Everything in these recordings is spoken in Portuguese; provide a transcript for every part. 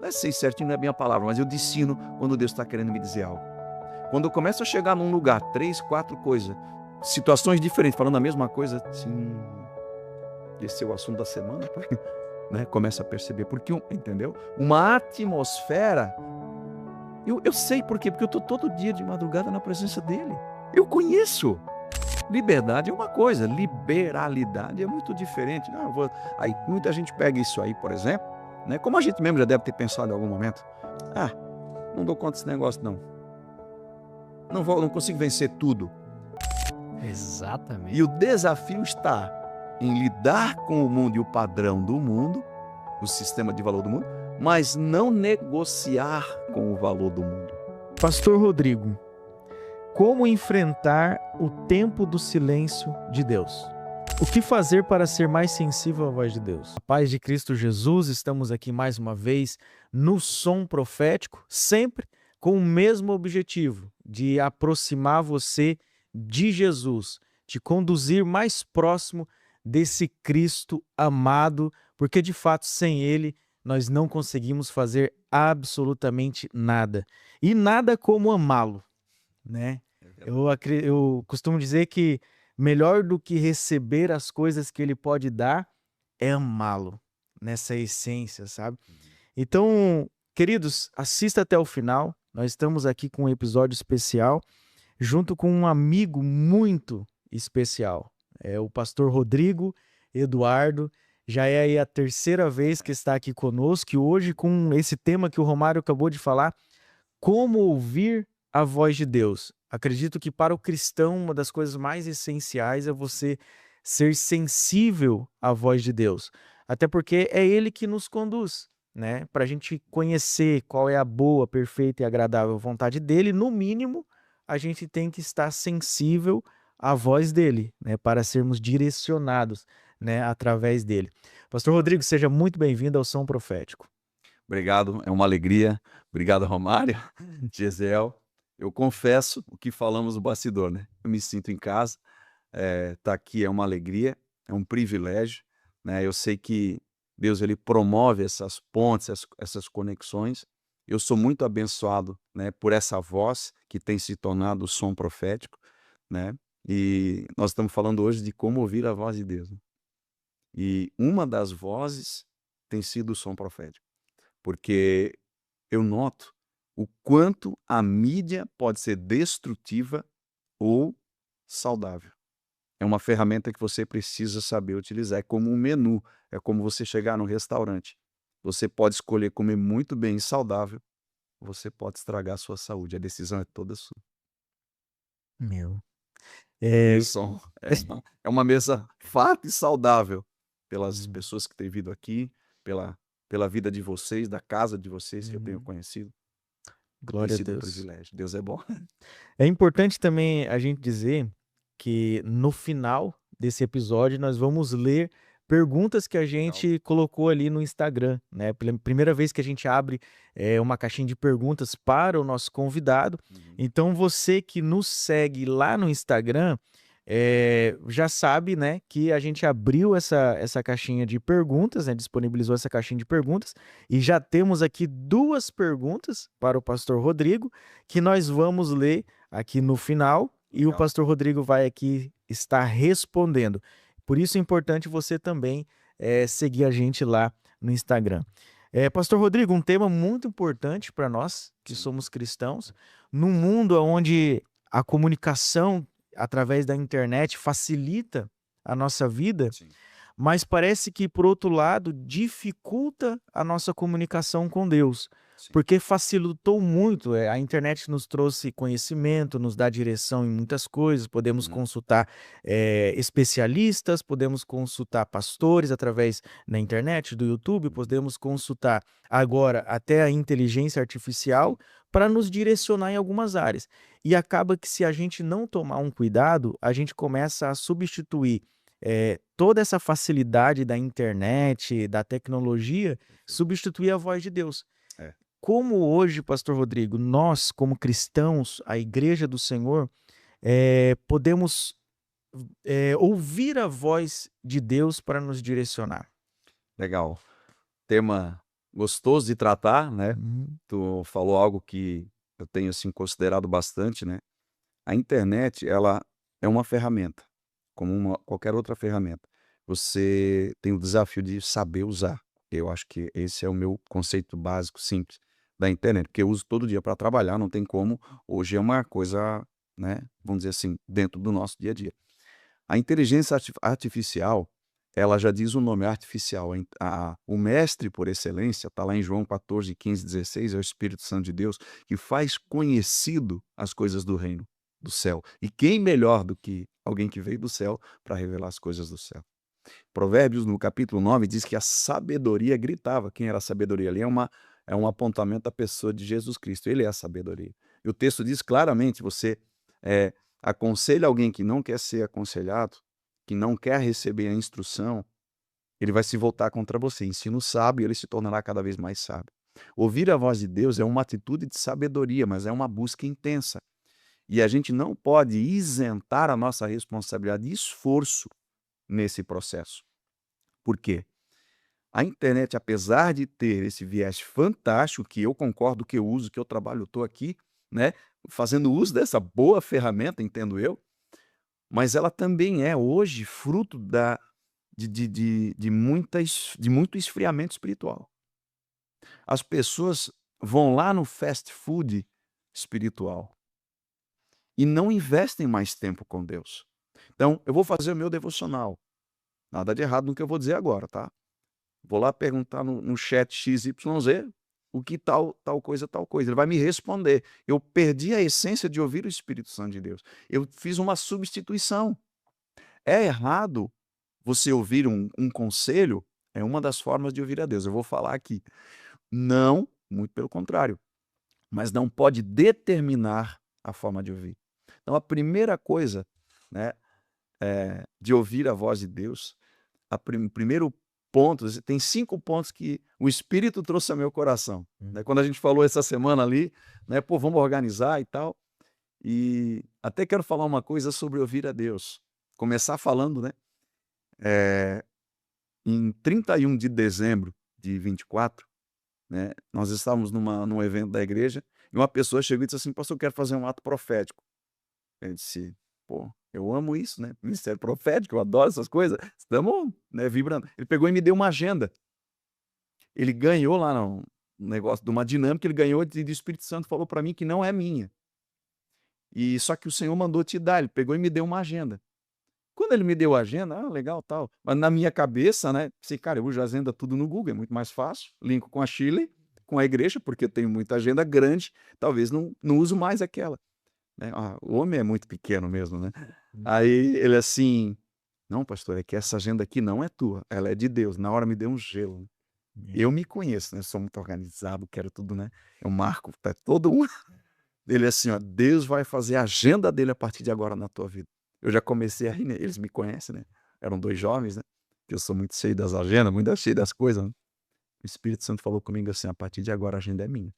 não é sei certinho, não é bem a palavra, mas eu discerno quando Deus está querendo me dizer algo. Quando eu começo a chegar num lugar, 3, 4 coisas, situações diferentes, falando a mesma coisa, sim, esse é o assunto da semana, né? Começa a perceber, porque, entendeu? Uma atmosfera, eu sei por quê, porque eu estou todo dia de madrugada na presença dele. Eu conheço. Liberdade é uma coisa, liberalidade é muito diferente. Não, aí muita gente pega isso aí, por exemplo, né? Como a gente mesmo já deve ter pensado em algum momento. Não dou conta desse negócio, não. Não consigo vencer tudo. Exatamente. E o desafio está em lidar com o mundo e o padrão do mundo, o sistema de valor do mundo, mas não negociar com o valor do mundo. Pastor Rodrigo, como enfrentar o tempo do silêncio de Deus? O que fazer para ser mais sensível à voz de Deus? A paz de Cristo Jesus, estamos aqui mais uma vez no Som Profético, sempre com o mesmo objetivo de aproximar você de Jesus, te conduzir mais próximo desse Cristo amado, porque de fato sem Ele nós não conseguimos fazer absolutamente nada. E nada como amá-lo, né? Eu costumo dizer que melhor do que receber as coisas que Ele pode dar é amá-lo, nessa essência, sabe? Então, queridos, assista até o final. Nós estamos aqui com um episódio especial, junto com um amigo muito especial. É o pastor Rodrigo Eduardo. Já é aí a terceira vez que está aqui conosco, e hoje com esse tema que o Romário acabou de falar, como ouvir a voz de Deus. Acredito que para o cristão uma das coisas mais essenciais é você ser sensível à voz de Deus. Até porque é Ele que nos conduz, né? Para a gente conhecer qual é a boa, perfeita e agradável vontade dEle, no mínimo, a gente tem que estar sensível à voz dEle, né? Para sermos direcionados, né? Através dEle. Pastor Rodrigo, seja muito bem-vindo ao Som Profético. Obrigado, é uma alegria. Obrigado, Romário, Gesiel. Eu confesso o que falamos no bastidor, né? Eu me sinto em casa, tá aqui é uma alegria, é um privilégio, né? Eu sei que Deus ele promove essas pontes, essas conexões. Eu sou muito abençoado, né, por essa voz que tem se tornado o som profético, né? E nós estamos falando hoje de como ouvir a voz de Deus, né? E uma das vozes tem sido o som profético, porque eu noto o quanto a mídia pode ser destrutiva ou saudável. É uma ferramenta que você precisa saber utilizar. É como um menu, é como você chegar num restaurante. Você pode escolher comer muito bem e saudável, você pode estragar a sua saúde. A decisão é toda sua. Meu. E o som é uma mesa farta e saudável pelas pessoas que têm vindo aqui, pela vida de vocês, da casa de vocês que eu tenho conhecido. Glória Tem a sido um Deus. privilégio. Deus é bom. É importante também a gente dizer que no final desse episódio nós vamos ler perguntas que a gente colocou ali no Instagram, né? Pela primeira vez que a gente abre uma caixinha de perguntas para o nosso convidado. Então você que nos segue lá no Instagram já sabe, né, que a gente abriu essa caixinha de perguntas, né? Disponibilizou essa caixinha de perguntas e já temos aqui 2 perguntas para o pastor Rodrigo que nós vamos ler aqui no final. E o pastor Rodrigo vai aqui estar respondendo. Por isso é importante você também seguir a gente lá no Instagram. Pastor Rodrigo, um tema muito importante para nós que somos cristãos, num mundo onde a comunicação através da internet facilita a nossa vida, mas parece que, por outro lado, dificulta a nossa comunicação com Deus. Porque facilitou muito, a internet nos trouxe conhecimento, nos dá direção em muitas coisas, podemos consultar especialistas, podemos consultar pastores através da internet, do YouTube, podemos consultar agora até a inteligência artificial para nos direcionar em algumas áreas. E acaba que se a gente não tomar um cuidado, a gente começa a substituir toda essa facilidade da internet, da tecnologia, substituir a voz de Deus. Como hoje, pastor Rodrigo, nós, como cristãos, a igreja do Senhor, podemos ouvir a voz de Deus para nos direcionar? Legal. Tema gostoso de tratar, né. Uhum. Tu falou algo que eu tenho, assim, considerado bastante, né. A internet, ela é uma ferramenta, como qualquer outra ferramenta. Você tem o desafio de saber usar. Eu acho que esse é o meu conceito básico, simples, da internet, porque eu uso todo dia para trabalhar, não tem como. Hoje é uma coisa, né, vamos dizer assim, dentro do nosso dia a dia. A inteligência artificial, ela já diz o nome, é artificial. O mestre por excelência, está lá em João 14, 15, 16, é o Espírito Santo de Deus, que faz conhecido as coisas do reino, do céu. E quem melhor do que alguém que veio do céu para revelar as coisas do céu? Provérbios, no capítulo 9, diz que a sabedoria gritava. Quem era a sabedoria ali? É um apontamento da pessoa de Jesus Cristo. Ele é a sabedoria. E o texto diz claramente: você eh, aconselha alguém que não quer ser aconselhado, que não quer receber a instrução, ele vai se voltar contra você. Ensino sábio, ele se tornará cada vez mais sábio. Ouvir a voz de Deus é uma atitude de sabedoria, mas é uma busca intensa. E a gente não pode isentar a nossa responsabilidade e esforço nesse processo. Por quê? A internet, apesar de ter esse viés fantástico, que eu concordo, que eu uso, que eu trabalho, eu estou aqui, né, fazendo uso dessa boa ferramenta, entendo eu, mas ela também é hoje fruto de muito esfriamento espiritual. As pessoas vão lá no fast food espiritual e não investem mais tempo com Deus. Então, eu vou fazer o meu devocional. Nada de errado no que eu vou dizer agora, tá? Vou lá perguntar no chat XYZ o que tal coisa, tal coisa. Ele vai me responder. Eu perdi a essência de ouvir o Espírito Santo de Deus. Eu fiz uma substituição. É errado você ouvir um conselho, é uma das formas de ouvir a Deus. Eu vou falar aqui. Não, muito pelo contrário, mas não pode determinar a forma de ouvir. Então, a primeira coisa, né, de ouvir a voz de Deus, o primeiro ponto, tem 5 pontos que o Espírito trouxe ao meu coração, Hum. né, quando a gente falou essa semana ali, né, "Pô, vamos organizar e tal", e até quero falar uma coisa sobre ouvir a Deus. Começar falando, né, eh, em 31 de dezembro de 24, né, nós estávamos num evento da igreja, e uma pessoa chegou e disse assim: "Pastor, eu quero fazer um ato profético". Eu disse: "Pô, eu amo isso, né, ministério profético, eu adoro essas coisas, estamos, né, vibrando". Ele pegou e me deu uma agenda. Ele ganhou lá no negócio de uma dinâmica, ele ganhou e o Espírito Santo falou para mim que não é minha. E só que o Senhor mandou te dar, ele pegou e me deu uma agenda. Quando ele me deu a agenda, legal, tal, mas na minha cabeça, né, pensei: "Cara, eu uso a agenda tudo no Google, é muito mais fácil, linko com a Shirley, com a igreja, porque eu tenho muita agenda grande, talvez não uso mais aquela", né. O homem é muito pequeno mesmo, né. Aí ele assim: "Não, pastor, é que essa agenda aqui não é tua, ela é de Deus". Na hora me deu um gelo, né. Eu me conheço, né, sou muito organizado, quero tudo, né, eu marco, tá todo um ele assim, ó: "Deus vai fazer a agenda dele a partir de agora na tua vida". Eu já comecei a rir, né, eles me conhecem, né, eram 2 jovens, né, que eu sou muito cheio das agendas, muito cheio das coisas, né. O Espírito Santo falou comigo assim: "A partir de agora a agenda é minha.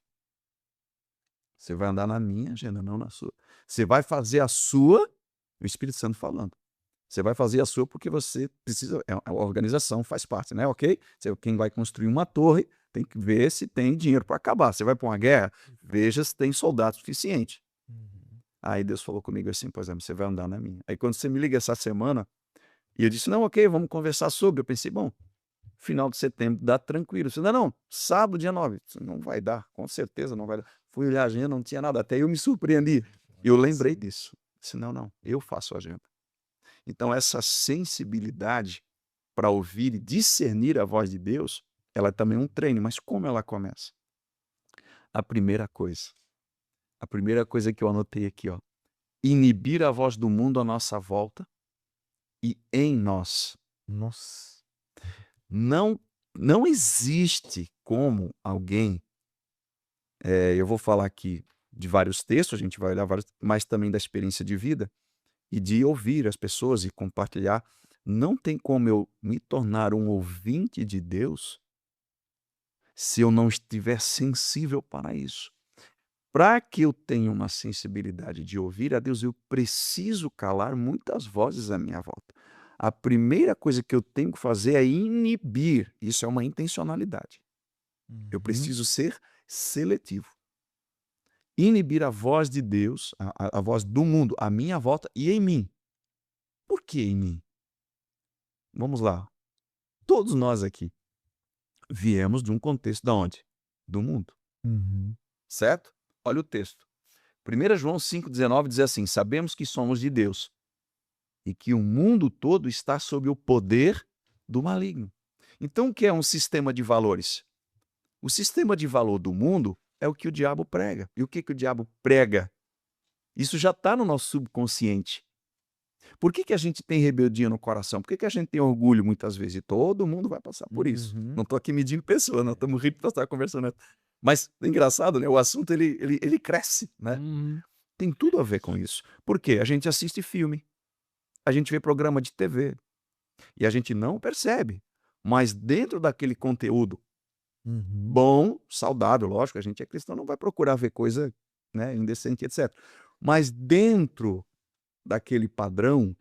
Você vai andar na minha agenda, não na sua. Você vai fazer a sua", o Espírito Santo falando. "Você vai fazer a sua porque você precisa, a organização faz parte, né, ok? Você, quem vai construir uma torre, tem que ver se tem dinheiro para acabar. Você vai para uma guerra, veja se tem soldado suficiente". Uhum. Aí Deus falou comigo assim: "Pois é, você vai andar na minha". Aí quando você me liga essa semana, e eu disse: "Não, ok, vamos conversar sobre", eu pensei: "Bom, final de setembro dá tranquilo". Você: "Não, não, sábado dia 9". Disse: "Não vai dar, com certeza não vai dar". Fui olhar a agenda, não tinha nada, até eu me surpreendi. E eu lembrei disso. Disse: "Não, não, eu faço a agenda". Então essa sensibilidade para ouvir e discernir a voz de Deus, ela é também um treino, mas como ela começa? A primeira coisa, a primeira coisa que eu anotei aqui, ó: inibir a voz do mundo à nossa volta e em nós. Nossa. Não não existe como alguém, eu vou falar aqui de vários textos, a gente vai olhar vários, mas também da experiência de vida e de ouvir as pessoas e compartilhar. Não tem como eu me tornar um ouvinte de Deus se eu não estiver sensível para isso. Para que eu tenha uma sensibilidade de ouvir a Deus, eu preciso calar muitas vozes à minha volta. A primeira coisa que eu tenho que fazer é inibir, isso é uma intencionalidade. Eu Uhum. preciso ser seletivo. Inibir a voz de Deus, a voz do mundo, à minha volta e em mim. Por que em mim? Vamos lá. Todos nós aqui viemos de um contexto da onde? Do mundo, Uhum. certo? Olha o texto. 1 João 5,19 diz assim: sabemos que somos de Deus e que o mundo todo está sob o poder do maligno. Então, o que é um sistema de valores? O sistema de valor do mundo é o que o diabo prega. E o que o diabo prega? Isso já está no nosso subconsciente. Por que a gente tem rebeldia no coração? Por que a gente tem orgulho muitas vezes? E todo mundo vai passar por isso. Uhum. Não estou aqui medindo pessoas, nós estamos rindo para estar conversando. Mas é engraçado, né? O assunto ele cresce, né? Uhum. Tem tudo a ver com isso. Por quê? A gente assiste filme, a gente vê programa de TV e a gente não percebe. Mas dentro daquele conteúdo Uhum. bom, saudável, lógico, a gente é cristão, não vai procurar ver coisa, né, indecente, etc. Mas dentro daquele padrão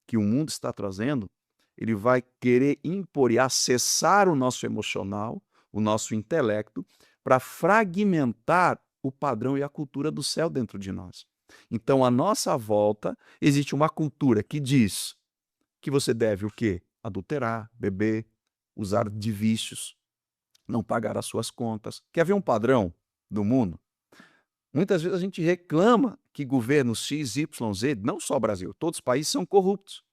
que o mundo está trazendo, ele vai querer impor e acessar o nosso emocional, o nosso intelecto, para fragmentar o padrão e a cultura do céu dentro de nós. Então, à nossa volta, existe uma cultura que diz que você deve o quê? Adulterar, beber, usar de vícios, não pagar as suas contas. Quer ver um padrão do mundo? Muitas vezes a gente reclama que governos X, Y, Z, não só o Brasil, todos os países são corruptos.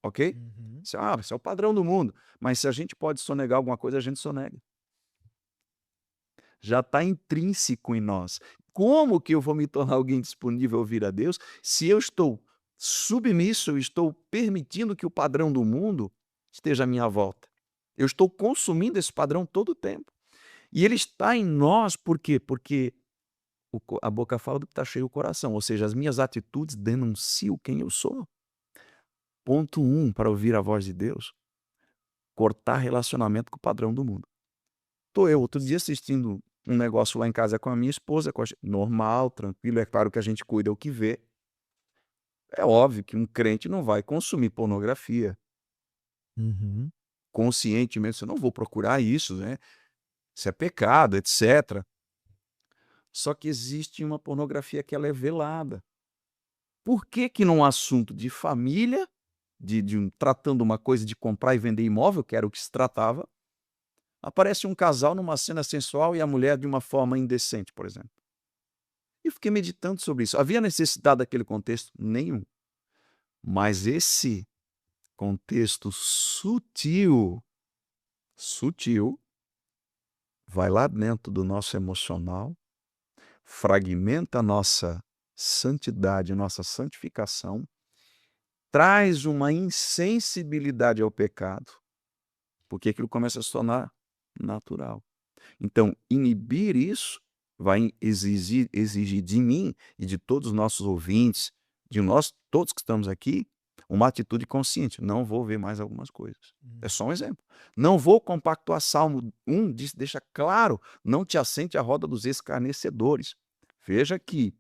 Ok? Uhum. Esse é o padrão do mundo. Mas se a gente pode sonegar alguma coisa, a gente sonega. Já está intrínseco em nós. Como que eu vou me tornar alguém disponível a ouvir a Deus se eu estou submisso, eu estou permitindo que o padrão do mundo esteja à minha volta? Eu estou consumindo esse padrão todo o tempo. E ele está em nós por quê? Porque a boca fala do que está cheio o coração, ou seja, as minhas atitudes denunciam quem eu sou. Ponto 1 para ouvir a voz de Deus: cortar relacionamento com o padrão do mundo. Tô eu outro dia assistindo um negócio lá em casa com a minha esposa, normal, tranquilo, é claro que a gente cuida o que vê. É óbvio que um crente não vai consumir pornografia. Uhum. Conscientemente, eu não vou procurar isso, né? Isso é pecado, etc. Só que existe uma pornografia que ela é velada. Por que que num assunto de família, tratando uma coisa de comprar e vender imóvel, que era o que se tratava, aparece um casal numa cena sensual e a mulher de uma forma indecente, por exemplo? E fiquei meditando sobre isso. Havia necessidade daquele contexto? Nenhum. Mas esse contexto sutil, vai lá dentro do nosso emocional, fragmenta a nossa santidade, nossa santificação, traz uma insensibilidade ao pecado, porque aquilo começa a se tornar natural. Então, inibir isso vai exigir de mim e de todos os nossos ouvintes, de nós todos que estamos aqui, uma atitude consciente. Não vou ver mais algumas coisas. É só um exemplo. Não vou compactuar. Salmo 1 deixa claro: não te assente à roda dos escarnecedores. Veja que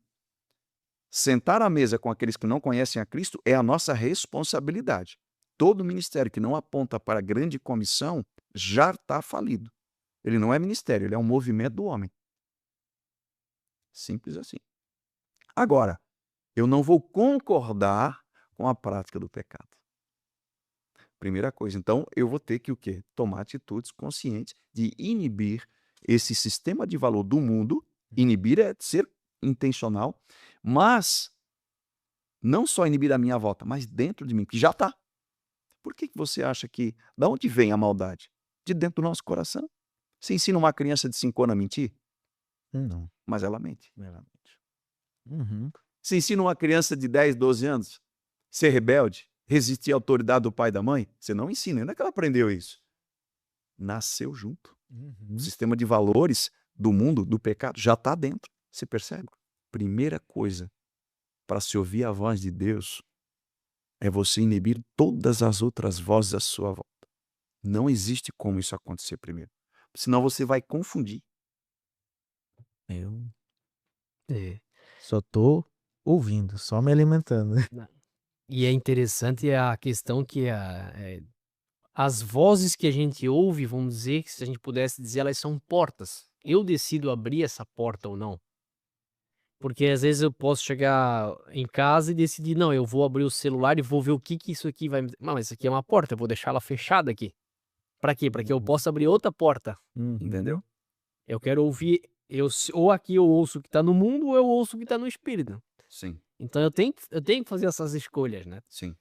sentar à mesa com aqueles que não conhecem a Cristo é a nossa responsabilidade. Todo ministério que não aponta para a grande comissão já está falido. Ele não é ministério, ele é um movimento do homem. Simples assim. Agora, eu não vou concordar com a prática do pecado. Primeira coisa, então, eu vou ter que o quê? Tomar atitudes conscientes de inibir esse sistema de valor do mundo. Inibir é ser intencional, mas não só inibir a minha volta, mas dentro de mim, que já está. Por que você acha que... Da onde vem a maldade? De dentro do nosso coração. Você ensina uma criança de 5 anos a mentir? Não, Mas ela mente. meramente. Uhum. Você ensina uma criança de 10, 12 anos a ser rebelde, resistir à autoridade do pai e da mãe? Você não ensina. Onde é que ela aprendeu isso? Nasceu junto. O Uhum. sistema de valores do mundo, do pecado, já está dentro. Você percebe? Primeira coisa para se ouvir a voz de Deus é você inibir todas as outras vozes à sua volta. Não existe como isso acontecer primeiro. Senão você vai confundir. Eu É. só tô ouvindo, só me alimentando. E é interessante a questão que as vozes que a gente ouve, vamos dizer, que se a gente pudesse dizer, elas são portas. Eu decido abrir essa porta ou não. Porque às vezes eu posso chegar em casa e decidir, não, eu vou abrir o celular e vou ver o que que isso aqui vai me. Não, mas isso aqui é uma porta, eu vou deixar ela fechada aqui. Pra quê? Pra que eu possa abrir outra porta. Uhum. Entendeu? Eu quero ouvir, ou aqui eu ouço o que tá no mundo, ou eu ouço o que tá no espírito. Sim, Então eu tenho que fazer essas escolhas, né? sim,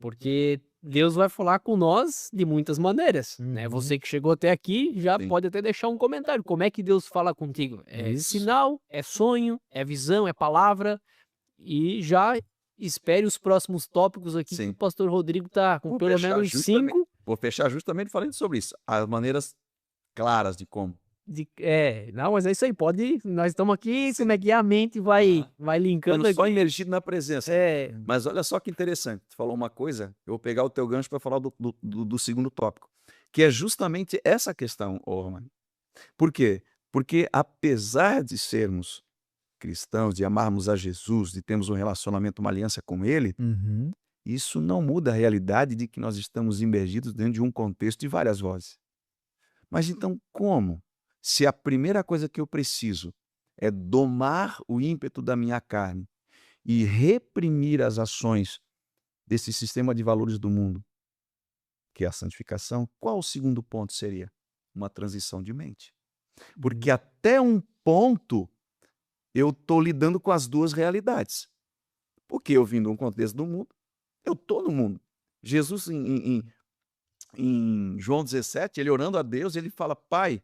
Porque Deus vai falar com nós de muitas maneiras, né? Uhum. Você que chegou até aqui já sim. pode até deixar um comentário. Como é que Deus fala contigo? É Isso. sinal, é sonho, é visão, é palavra. E já espere os próximos tópicos aqui que Sim. o pastor Rodrigo tá com Vou pelo fechar menos justamente 5 vou fechar justamente falando sobre isso, as maneiras claras de como. não, mas é isso aí, pode, nós estamos aqui, Sim. como é que a mente vai linkando Estando só aqui. imergido na presença. É, Mas olha só que interessante, tu falou uma coisa, eu vou pegar o teu gancho para falar do segundo tópico, que é justamente essa questão, ô Romano. Por quê? Porque apesar de sermos cristãos, de amarmos a Jesus, de termos um relacionamento, uma aliança com ele, Uhum. isso não muda a realidade de que nós estamos imergidos dentro de um contexto de várias vozes. Mas então como? Se a primeira coisa que eu preciso é domar o ímpeto da minha carne e reprimir as ações desse sistema de valores do mundo, que é a santificação, qual o segundo ponto seria? Uma transição de mente. Porque até um ponto eu estou lidando com as duas realidades. Porque eu vim de um contexto do mundo, eu estou no mundo. Jesus, em João 17, ele orando a Deus, ele fala: Pai,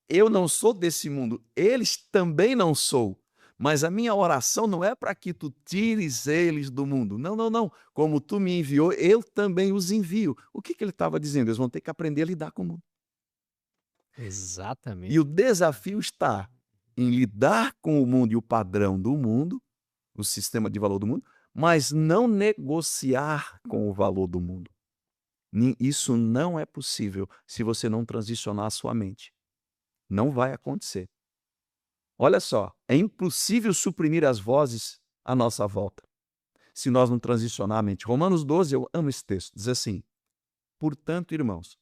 eu não sou desse mundo, eles também não sou. Mas a minha oração não é para que tu tires eles do mundo. Não, não, não. Como tu me enviou, eu também os envio. O que, que ele estava dizendo? Eles vão ter que aprender a lidar com o mundo. exatamente. E o desafio está em lidar com o mundo e o padrão do mundo, o sistema de valor do mundo, mas não negociar com o valor do mundo. Isso não é possível se você não transicionar a sua mente. Não vai acontecer. Olha só, é impossível suprimir as vozes à nossa volta se nós não transicionar a mente. Romanos 12, eu amo esse texto, diz assim: portanto, irmãos,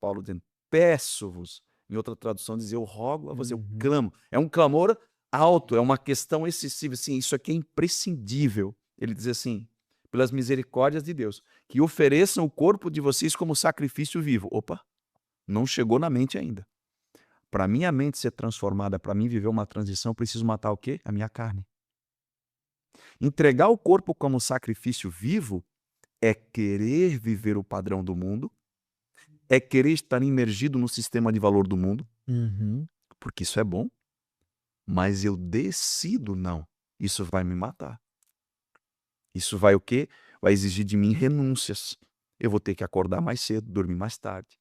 Paulo dizendo, peço-vos, em outra tradução diz, eu rogo a você, eu Uhum. clamo. É um clamor alto, é uma questão excessiva, assim, isso aqui é imprescindível. Ele diz assim, pelas misericórdias de Deus, que ofereçam o corpo de vocês como sacrifício vivo. Opa, não chegou na mente ainda. Para minha mente ser transformada, para mim viver uma transição, eu preciso matar o quê? A minha carne. Entregar o corpo como sacrifício vivo é querer viver o padrão do mundo, é querer estar imergido no sistema de valor do mundo, Uhum. porque isso é bom, mas eu decido não. Isso vai me matar. Isso vai o quê? Vai exigir de mim renúncias. Eu vou ter que acordar mais cedo, dormir mais tarde.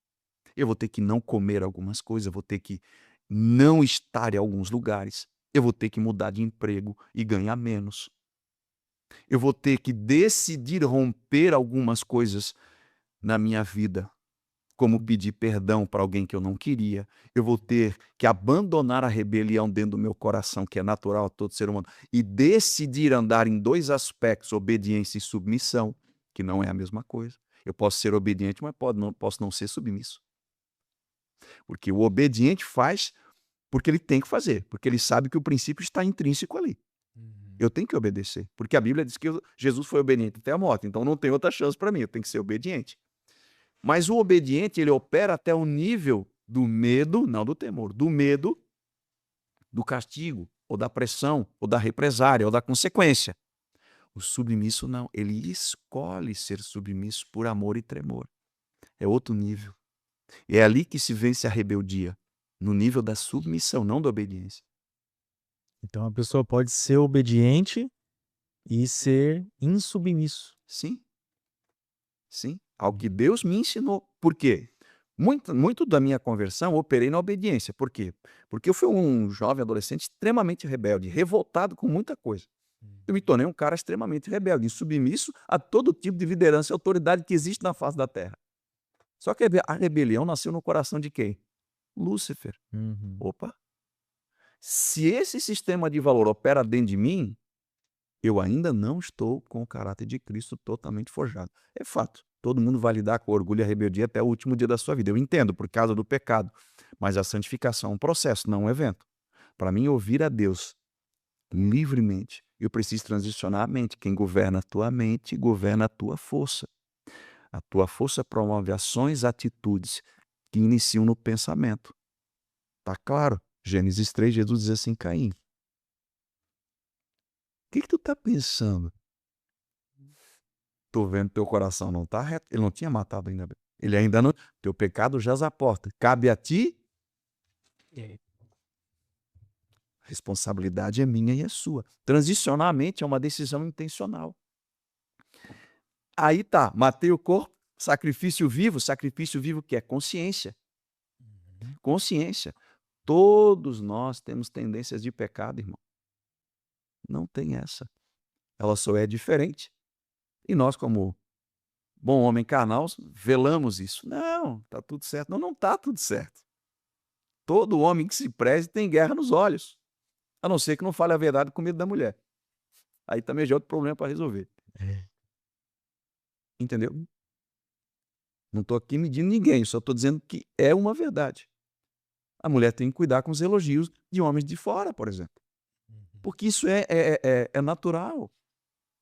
Eu vou ter que não comer algumas coisas, eu vou ter que não estar em alguns lugares. Eu vou ter que mudar de emprego e ganhar menos. Eu vou ter que decidir romper algumas coisas na minha vida, como pedir perdão para alguém que eu não queria. Eu vou ter que abandonar a rebelião dentro do meu coração, que é natural a todo ser humano, e decidir andar em dois aspectos, obediência e submissão, que não é a mesma coisa. Eu posso ser obediente, mas posso não ser submisso. Porque o obediente faz porque ele tem que fazer, porque ele sabe que o princípio está intrínseco ali. Eu tenho que obedecer, porque a Bíblia diz que Jesus foi obediente até a morte, então não tem outra chance para mim, eu tenho que ser obediente. Mas o obediente, ele opera até o nível do medo, não do temor, do medo, do castigo, ou da pressão, ou da represária, ou da consequência. O submisso não, ele escolhe ser submisso por amor e tremor. É outro nível. É ali que se vence a rebeldia, no nível da submissão, não da obediência. Então a pessoa pode ser obediente e ser insubmisso. Sim, sim, ao que Deus me ensinou. Por quê? Muito da minha conversão eu operei na obediência. Por quê? Porque eu fui um jovem adolescente extremamente rebelde, revoltado com muita coisa. Eu me tornei um cara extremamente rebelde, submisso a todo tipo de liderança e autoridade que existe na face da terra. Só que a rebelião nasceu no coração de quem? Lúcifer. Uhum. Opa! Se esse sistema de valor opera dentro de mim, eu ainda não estou com o caráter de Cristo totalmente forjado. É fato. Todo mundo vai lidar com orgulho e a rebeldia até o último dia da sua vida. Eu entendo, por causa do pecado. Mas a santificação é um processo, não um evento. Para mim, ouvir a Deus livremente, eu preciso transicionar a mente. Quem governa a tua mente, governa a tua força. A tua força promove ações, atitudes que iniciam no pensamento. Tá claro? Gênesis 3, Jesus diz assim, Caim, o que tu tá pensando? Tô vendo teu coração não tá reto. Ele não tinha matado ainda. Ele ainda não... Teu pecado jaz à porta. Cabe a ti... A responsabilidade é minha e é sua. Transicionalmente é uma decisão intencional. Aí tá, matei o corpo, sacrifício vivo que é consciência. Consciência. Todos nós temos tendências de pecado, irmão. Não tem essa. Ela só é diferente. E nós, como bom homem carnal, velamos isso. Não, tá tudo certo. Não, não tá tudo certo. Todo homem que se preze tem guerra nos olhos. A não ser que não fale a verdade com medo da mulher. Aí também já é outro problema para resolver. Entendeu? Não estou aqui medindo ninguém, só estou dizendo que é uma verdade. A mulher tem que cuidar com os elogios de homens de fora, por exemplo. Porque isso é natural.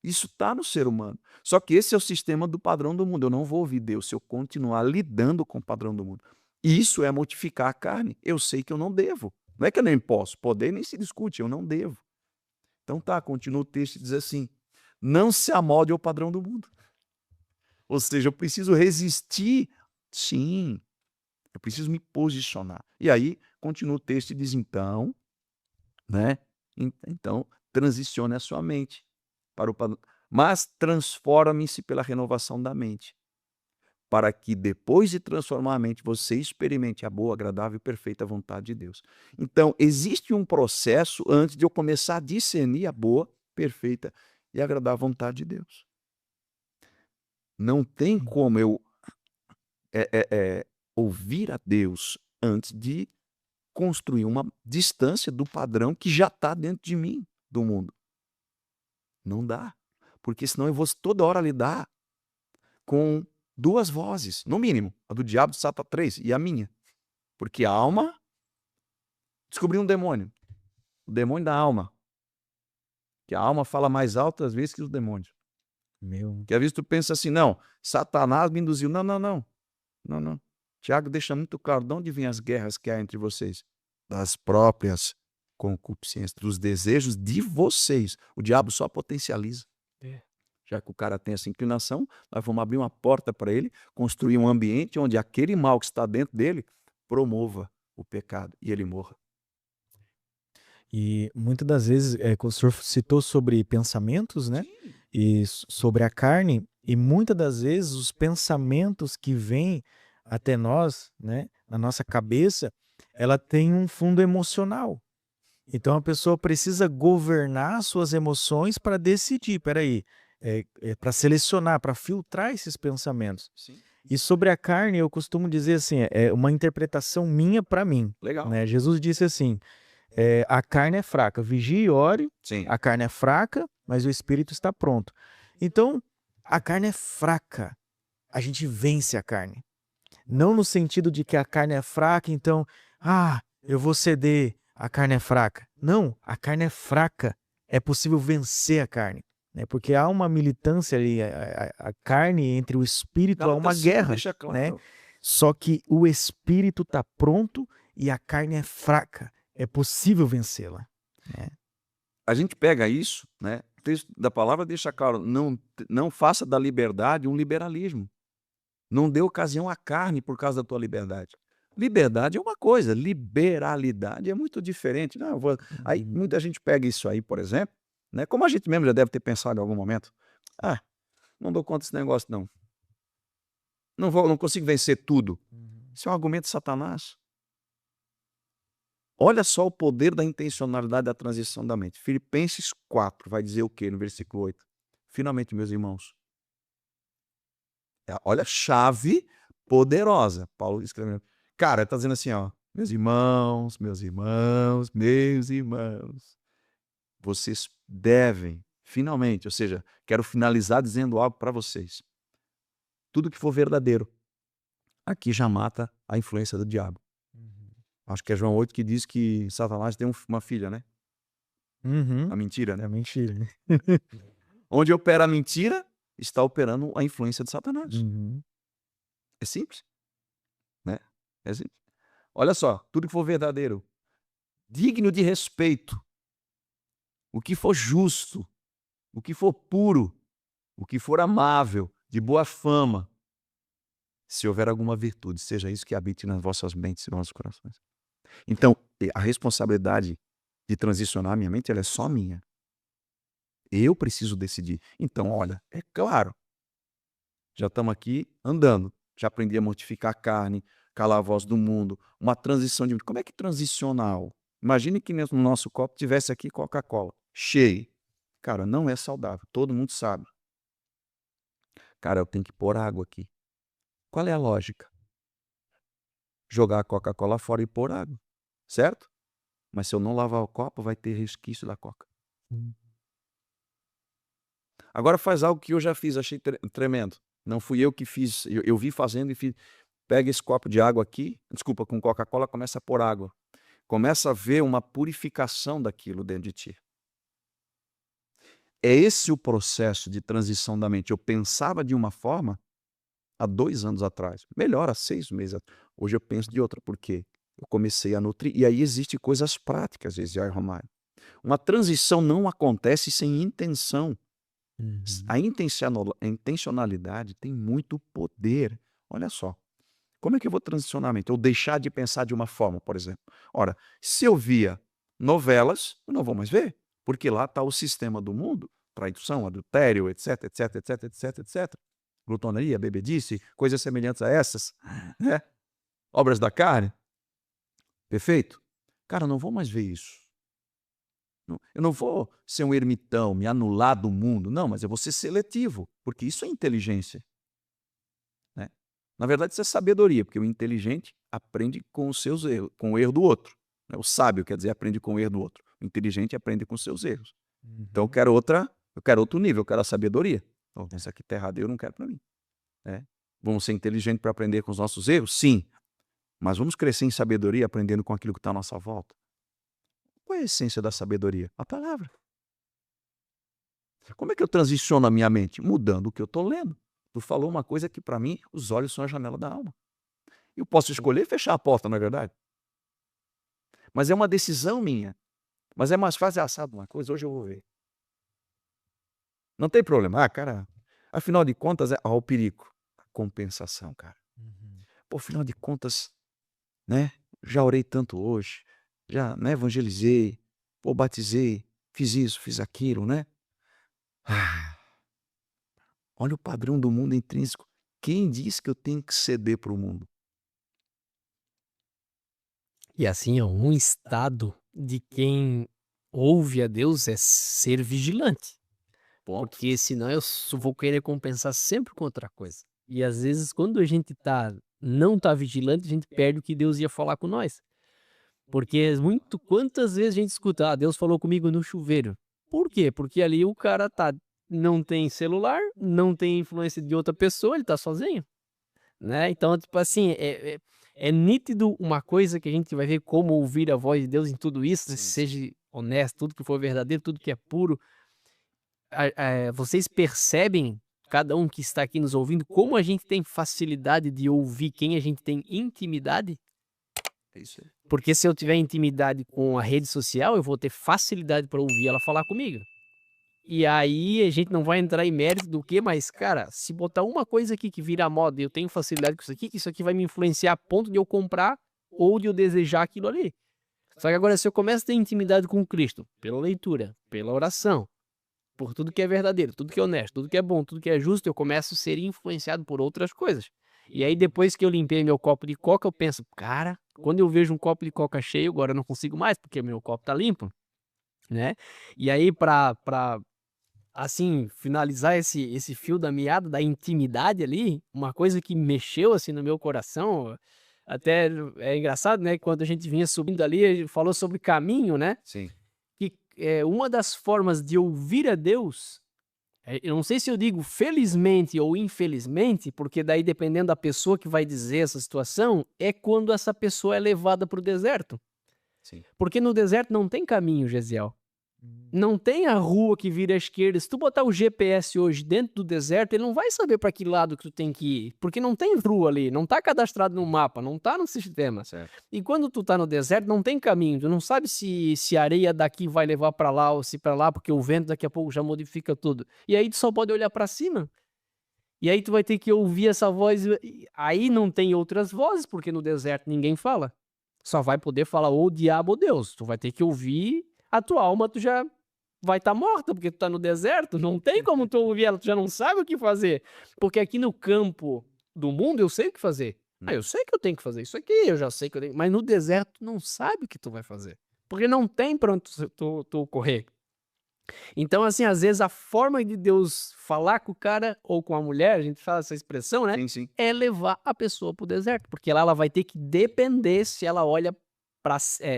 Isso está no ser humano. Só que esse é o sistema do padrão do mundo. Eu não vou ouvir Deus se eu continuar lidando com o padrão do mundo. E isso é mortificar a carne. Eu sei que eu não devo. Não é que eu nem posso. Poder nem se discute, eu não devo. Então tá, continua o texto e diz assim, não se amolde ao padrão do mundo. Ou seja, eu preciso resistir. Sim, eu preciso me posicionar. E aí, continua o texto e diz, então, né? Então, transicione a sua mente para o padrão. Mas transforme-se pela renovação da mente, para que depois de transformar a mente, você experimente a boa, agradável e perfeita vontade de Deus. Então, existe um processo antes de eu começar a discernir a boa, perfeita e agradável vontade de Deus. Não tem como eu ouvir a Deus antes de construir uma distância do padrão que já está dentro de mim, do mundo. Não dá. Porque senão eu vou toda hora lidar com duas vozes, no mínimo. A do diabo, do Satanás 3 e a minha. Porque a alma descobriu um demônio. O demônio da alma. Que a alma fala mais alto às vezes que os demônios. Que às vezes tu pensa assim, não, Satanás me induziu. Não, não, não. Não, não. Tiago deixa muito claro de onde vêm as guerras que há entre vocês. Das próprias concupiscências, dos desejos de vocês. O diabo só potencializa. Já que o cara tem essa inclinação, nós vamos abrir uma porta para ele, construir um ambiente onde aquele mal que está dentro dele promova o pecado e ele morra. E muitas das vezes, o senhor citou sobre pensamentos, né? E sobre a carne, e muitas das vezes os pensamentos que vêm até nós, né, na nossa cabeça, ela tem um fundo emocional. Então a pessoa precisa governar suas emoções para decidir, peraí, para selecionar, para filtrar esses pensamentos. Sim. E sobre a carne, eu costumo dizer assim, é uma interpretação minha para mim. Legal. Né? Jesus disse assim, a carne é fraca, vigie e ore, Sim. a carne é fraca, mas o espírito está pronto. Então, a carne é fraca, a gente vence a carne. Não no sentido de que a carne é fraca, então, eu vou ceder, a carne é fraca. Não, a carne é fraca, é possível vencer a carne. Né? Porque há uma militância ali, a carne entre o espírito, há uma guerra. Deixa claro. Né? Só que o espírito está pronto e a carne é fraca. É possível vencê-la. Né? A gente pega isso, né? O texto da palavra deixa claro, não faça da liberdade um liberalismo. Não dê ocasião à carne por causa da tua liberdade. Liberdade é uma coisa, liberalidade é muito diferente. Não, Aí muita gente pega isso aí, por exemplo, né? Como a gente mesmo já deve ter pensado em algum momento. Não dou conta desse negócio, não. Não consigo vencer tudo. Isso é um argumento de Satanás. Olha só o poder da intencionalidade da transição da mente. Filipenses 4 vai dizer o quê no versículo 8? Finalmente, meus irmãos. Olha a chave poderosa. Paulo escrevendo. Cara, ele está dizendo assim, ó. Meus irmãos, meus irmãos, meus irmãos. Vocês devem, finalmente, ou seja, quero finalizar dizendo algo para vocês. tudo que for verdadeiro. Aqui já mata a influência do diabo. Acho que é João 8 que diz que Satanás tem uma filha, né? A mentira, né? É mentira. Onde opera a mentira, está operando a influência de Satanás. É simples, né? É simples. Olha só, tudo que for verdadeiro, digno de respeito, o que for justo, o que for puro, o que for amável, de boa fama, se houver alguma virtude, seja isso que habite nas vossas mentes e nos vossos corações. Então, a responsabilidade de transicionar minha mente, ela é só minha. Eu preciso decidir. Então, olha, é claro, já estamos aqui andando, já aprendi a mortificar a carne, calar a voz do mundo, uma transição de... Como é que transicional? Imagine que no nosso copo tivesse aqui Coca-Cola, cheio. Cara, não é saudável, todo mundo sabe. Cara, eu tenho que pôr água aqui. Qual é a lógica? Jogar a Coca-Cola fora e pôr água, certo? Mas se eu não lavar o copo, vai ter resquício da Coca. Agora faz algo que eu já fiz, achei tremendo. Não fui eu que fiz, eu vi fazendo e fiz. Pega esse copo de água aqui, desculpa, com Coca-Cola, começa a pôr água. Começa a ver uma purificação daquilo dentro de ti. É esse o processo de transição da mente. Eu pensava de uma forma há 2 anos atrás, melhor, há 6 meses atrás. Hoje eu penso de outra, porque eu comecei a nutrir. E aí existem coisas práticas, Gesiel e Romário. Uma transição não acontece sem intenção. A intencionalidade tem muito poder. Olha só. Como é que eu vou transicionar a mente? Ou deixar de pensar de uma forma, por exemplo. Ora, se eu via novelas, eu não vou mais ver. Porque lá está o sistema do mundo. Traição, adultério, etc, etc, etc, etc, etc. Glutonaria, bebedice, coisas semelhantes a essas. Né? Obras da carne. Perfeito? Cara, eu não vou mais ver isso. Eu não vou ser um ermitão, me anular do mundo. Não, mas eu vou ser seletivo, porque isso é inteligência. Né? Na verdade, isso é sabedoria, porque o inteligente aprende com os seus erros, com o erro do outro. O sábio, quer dizer, aprende com o erro do outro. O inteligente aprende com os seus erros. Então, eu quero outro nível, eu quero a sabedoria. Então, isso aqui está errado, eu não quero para mim. Né? Vamos ser inteligentes para aprender com os nossos erros? Sim. Mas vamos crescer em sabedoria aprendendo com aquilo que está à nossa volta. Qual é a essência da sabedoria? A palavra. Como é que eu transiciono a minha mente? Mudando o que eu estou lendo. Tu falou uma coisa que, para mim, os olhos são a janela da alma. Eu posso escolher fechar a porta, não é verdade? Mas é uma decisão minha. Mas é mais fácil assar uma coisa, hoje eu vou ver. Não tem problema. Ah, cara, afinal de contas, o perigo. A compensação, cara. Pô, afinal de contas, né? Já orei tanto hoje. Já, né, evangelizei, pô, batizei, fiz isso, fiz aquilo, né? Olha o padrão do mundo intrínseco. Quem diz que eu tenho que ceder para o mundo? E assim, ó, um estado de quem ouve a Deus é ser vigilante. Porque senão eu vou querer compensar sempre com outra coisa. E às vezes, quando a gente não tá vigilante, a gente perde o que Deus ia falar com nós. Porque quantas vezes a gente escuta, Deus falou comigo no chuveiro. Por quê? Porque ali o cara não tem celular, não tem influência de outra pessoa, ele tá sozinho. Né? Então, tipo assim, é nítido uma coisa que a gente vai ver como ouvir a voz de Deus em tudo isso, seja honesto, tudo que for verdadeiro, tudo que é puro. Vocês percebem, cada um que está aqui nos ouvindo, como a gente tem facilidade de ouvir quem a gente tem intimidade? É isso aí. Porque se eu tiver intimidade com a rede social, eu vou ter facilidade para ouvir ela falar comigo. E aí a gente não vai entrar em mérito do que, mas, cara, se botar uma coisa aqui que vira moda e eu tenho facilidade com isso aqui, que isso aqui vai me influenciar a ponto de eu comprar ou de eu desejar aquilo ali. Só que agora, se eu começo a ter intimidade com Cristo, pela leitura, pela oração, por tudo que é verdadeiro, tudo que é honesto, tudo que é bom, tudo que é justo, eu começo a ser influenciado por outras coisas. E aí, depois que eu limpei meu copo de coca, eu penso, cara, quando eu vejo um copo de coca cheio, agora eu não consigo mais, porque meu copo tá limpo, né? E aí, assim, finalizar esse fio da meada da intimidade ali, uma coisa que mexeu, assim, no meu coração, até é engraçado, né? Quando a gente vinha subindo ali, ele falou sobre caminho, né? Sim. Que uma das formas de ouvir a Deus Eu não sei se eu digo felizmente ou infelizmente, porque daí dependendo da pessoa que vai dizer essa situação, é quando essa pessoa é levada para o deserto. Sim. Porque no deserto não tem caminho, Gesiel. Hum. Não tem a rua que vira à esquerda. Se tu botar o GPS hoje dentro do deserto, ele não vai saber para que lado que tu tem que ir, porque não tem rua ali, não tá cadastrado no mapa, não tá no sistema. Certo. E quando tu tá no deserto, não tem caminho. Tu não sabe se a areia daqui vai levar para lá ou se para lá, porque o vento daqui a pouco já modifica tudo. E aí tu só pode olhar para cima. E aí tu vai ter que ouvir essa voz. Aí não tem outras vozes, porque no deserto ninguém fala. Só vai poder falar ou o diabo ou Deus. Tu vai ter que ouvir, a tua alma tu já vai estar morta, porque tu tá no deserto, não tem como tu ouvir ela, tu já não sabe o que fazer. Porque aqui no campo do mundo eu sei o que fazer. Eu sei que eu tenho que fazer isso aqui, eu já sei que eu tenho, mas no deserto tu não sabe o que tu vai fazer. Porque não tem pra onde tu correr. Então, assim, às vezes a forma de Deus falar com o cara ou com a mulher, a gente fala essa expressão, né? Sim, sim. É levar a pessoa pro deserto, porque lá ela vai ter que depender se ela olha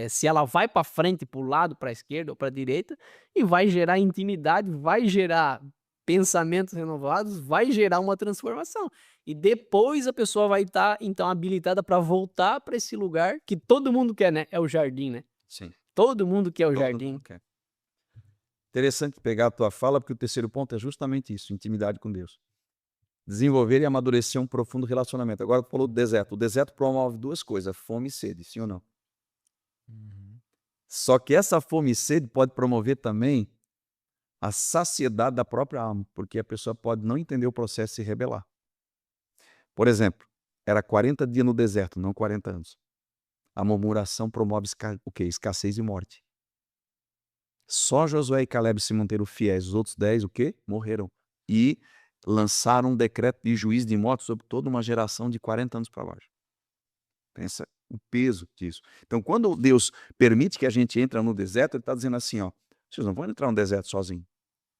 se ela vai para frente, para o lado, para a esquerda ou para a direita, e vai gerar intimidade, vai gerar pensamentos renovados, vai gerar uma transformação. E depois a pessoa vai estar, então, habilitada para voltar para esse lugar que todo mundo quer, né? É o jardim, né? Sim. Todo mundo quer o Todo jardim. mundo quer. Interessante pegar a tua fala, porque o terceiro ponto é justamente isso, intimidade com Deus. Desenvolver e amadurecer um profundo relacionamento. Agora tu falou do deserto. O deserto promove duas coisas, fome e sede, sim ou não? Uhum. Só que essa fome e sede pode promover também a saciedade da própria alma, porque a pessoa pode não entender o processo e se rebelar. Por exemplo, era 40 dias no deserto, não 40 anos. A murmuração promove o quê? Escassez e morte. Só Josué e Caleb se manteram fiéis. Os outros 10, o quê? Morreram. E lançaram um decreto de juízo de morte sobre toda uma geração de 40 anos para baixo. Pensa o peso disso. Então, quando Deus permite que a gente entre no deserto, Ele está dizendo assim, ó, vocês não vão entrar no deserto sozinho.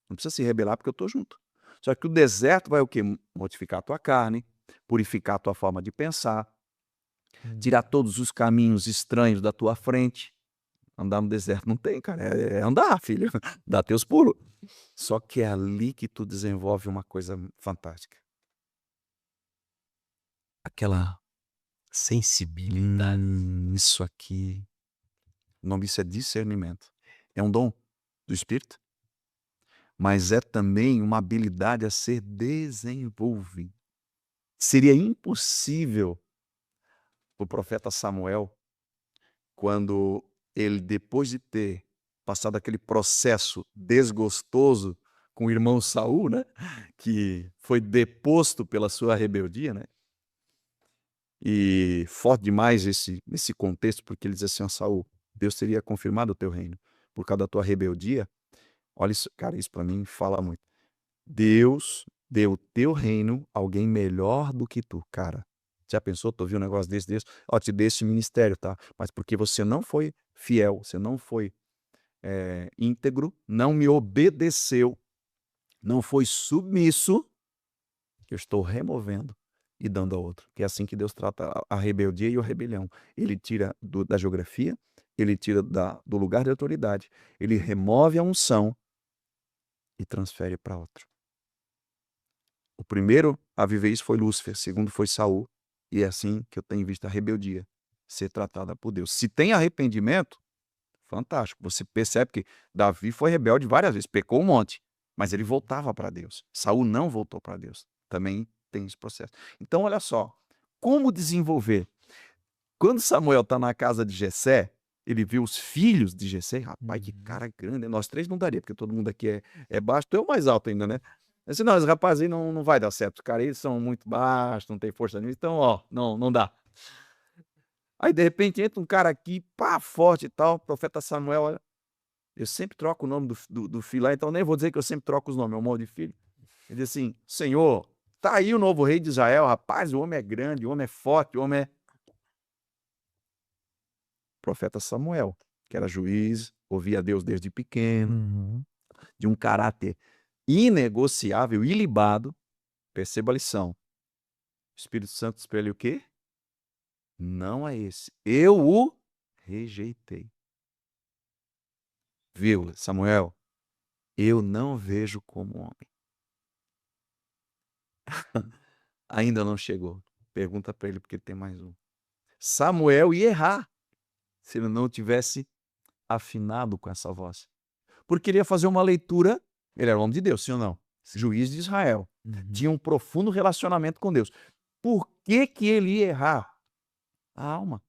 Não precisa se rebelar porque eu estou junto. Só que o deserto vai o quê? Mortificar a tua carne, purificar a tua forma de pensar, tirar todos os caminhos estranhos da tua frente. Andar no deserto não tem, cara. É andar, filho. Dá teus pulos. Só que é ali que tu desenvolve uma coisa fantástica. Aquela sensibilidade. Isso aqui. O nome disso é discernimento. É um dom do Espírito, mas é também uma habilidade a ser desenvolvida. Seria impossível o profeta Samuel, quando ele, depois de ter passado aquele processo desgostoso com o irmão Saul, né, que foi deposto pela sua rebeldia, né? E forte demais esse contexto, porque ele diz assim, ó, Saul, Deus teria confirmado o teu reino por causa da tua rebeldia. Olha isso, cara, isso para mim fala muito. Deus deu o teu reino a alguém melhor do que tu, cara. Já pensou? Tu ouviu um negócio desse? Ó, te dei esse ministério, tá? Mas porque você não foi fiel, você não foi íntegro, não me obedeceu, não foi submisso, que eu estou removendo e dando a outro. Que é assim que Deus trata a rebeldia e a rebelião. Ele tira da geografia, ele tira do lugar de autoridade, ele remove a unção e transfere para outro. O primeiro a viver isso foi Lúcifer, o segundo foi Saul, e é assim que eu tenho visto a rebeldia ser tratada por Deus. Se tem arrependimento, fantástico. Você percebe que Davi foi rebelde várias vezes, pecou um monte, mas ele voltava para Deus. Saul não voltou para Deus. Também tem esse processo. Então, olha só, como desenvolver? Quando Samuel está na casa de Jessé, ele viu os filhos de Jessé, rapaz, que cara grande, nós três não daria, porque todo mundo aqui é baixo, tu é o mais alto ainda, né? Eu disse, não, esse rapaz aí não vai dar certo, os caras eles são muito baixos, não tem força nenhuma, então, ó, não dá. Aí, de repente, entra um cara aqui, pá, forte e tal, o profeta Samuel, olha, eu sempre troco o nome do filho lá, então nem vou dizer que eu sempre troco os nomes, é um monte de filho. Ele diz assim, Senhor, tá aí o novo rei de Israel, rapaz, o homem é grande, o homem é forte, o homem é... Profeta Samuel, que era juiz, ouvia Deus desde pequeno, Uhum. de um caráter inegociável, ilibado. Perceba a lição. O Espírito Santo diz para ele o quê? Não é esse. Eu o rejeitei. Viu, Samuel? Eu não vejo como homem. Ainda não chegou. Pergunta para ele porque tem mais um. Samuel ia errar se ele não tivesse afinado com essa voz. Porque ele ia fazer uma leitura, ele era homem de Deus, sim ou não? Juiz de Israel. Tinha um profundo relacionamento com Deus. Por que que ele ia errar? A alma.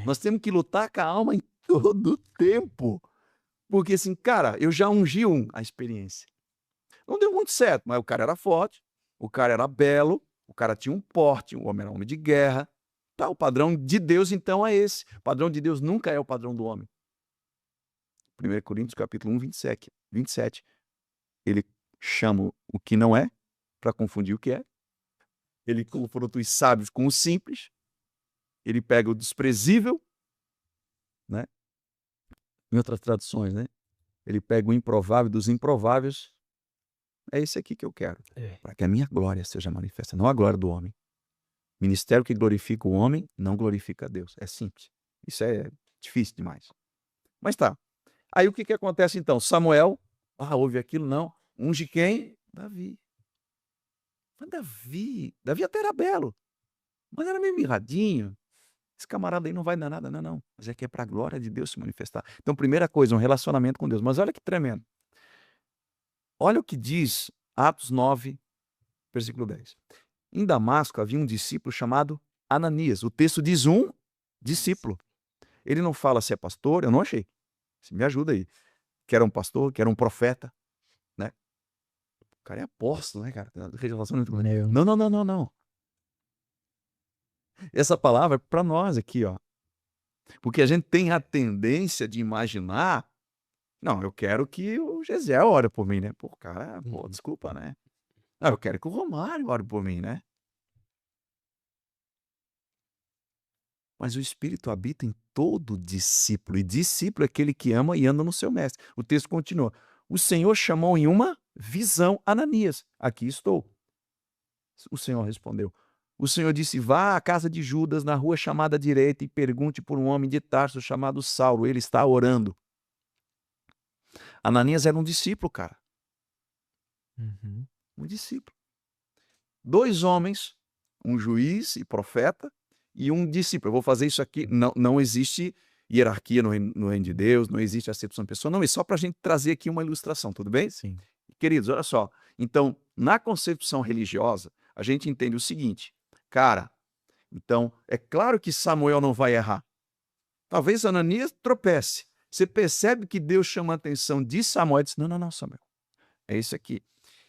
Nós temos que lutar com a alma em todo o tempo. Porque assim, cara, eu já ungi a experiência. Não deu muito certo, mas o cara era forte, o cara era belo, o cara tinha um porte, o homem era homem de guerra. Tá, o padrão de Deus, então, é esse. O padrão de Deus nunca é o padrão do homem. 1 Coríntios, capítulo 1, 27. Ele chama o que não é para confundir o que é. Ele confronta os sábios com os simples. Ele pega o desprezível, né? Em outras traduções, né? Ele pega o improvável dos improváveis. É esse aqui que eu quero. Para que a minha glória seja manifesta, não a glória do homem. Ministério que glorifica o homem não glorifica a Deus. É simples. Isso é difícil demais. Mas tá. Aí o que acontece então? Samuel, houve aquilo, não. Unge quem? Davi. Mas Davi até era belo. Mas era meio mirradinho. Esse camarada aí não vai dar nada, não. Mas é que é para a glória de Deus se manifestar. Então, primeira coisa, um relacionamento com Deus. Mas olha que tremendo. Olha o que diz Atos 9, versículo 10. Em Damasco havia um discípulo chamado Ananias. O texto diz um discípulo. Ele não fala se é pastor, eu não achei. Me ajuda aí. Que era um pastor, que era um profeta, né? O cara é apóstolo, né, cara? Não. Essa palavra é para nós aqui, ó. Porque a gente tem a tendência de imaginar, não, eu quero que o Gesiel ore por mim, né? Pô, cara, desculpa, né? Não, eu quero que o Romário ore por mim, né? Mas o Espírito habita em todo discípulo, e discípulo é aquele que ama e anda no seu mestre. O texto continua. O Senhor chamou em uma visão Ananias. Aqui estou. O Senhor respondeu. O Senhor disse, vá à casa de Judas, na rua chamada direita, e pergunte por um homem de Tarso chamado Saulo. Ele está orando. Ananias era um discípulo, cara. Um discípulo. 2 homens, um juiz e profeta, e um discípulo. Eu vou fazer isso aqui. Não existe hierarquia no reino de Deus, não existe acepção de pessoa. Não, é só para a gente trazer aqui uma ilustração, tudo bem? Sim. Queridos, olha só. Então, na concepção religiosa, a gente entende o seguinte. Cara, então, é claro que Samuel não vai errar. Talvez Ananias tropece. Você percebe que Deus chama a atenção de Samuel e diz, não, Samuel. É isso aqui.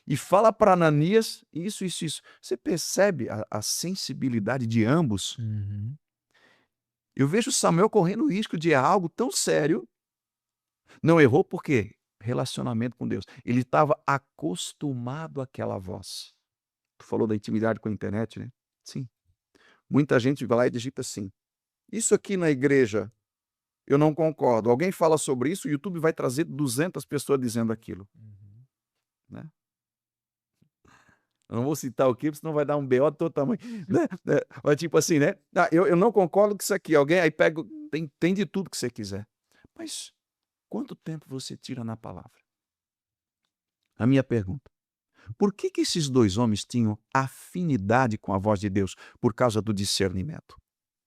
E fala para Ananias isso. Você percebe a sensibilidade de ambos? Eu vejo Samuel correndo o risco de errar algo tão sério. Não errou por quê? Relacionamento com Deus. Ele estava acostumado àquela voz. Tu falou da intimidade com a internet, né? Sim. Muita gente vai lá e digita assim. Isso aqui na igreja, eu não concordo. Alguém fala sobre isso, o YouTube vai trazer 200 pessoas dizendo aquilo. Né? Eu não vou citar o que, senão vai dar um BO de todo tamanho. Né? Mas tipo assim, né? Eu não concordo com isso aqui. Alguém aí pega, tem de tudo que você quiser. Mas quanto tempo você tira na palavra? A minha pergunta. Por que esses 2 homens tinham afinidade com a voz de Deus? Por causa do discernimento.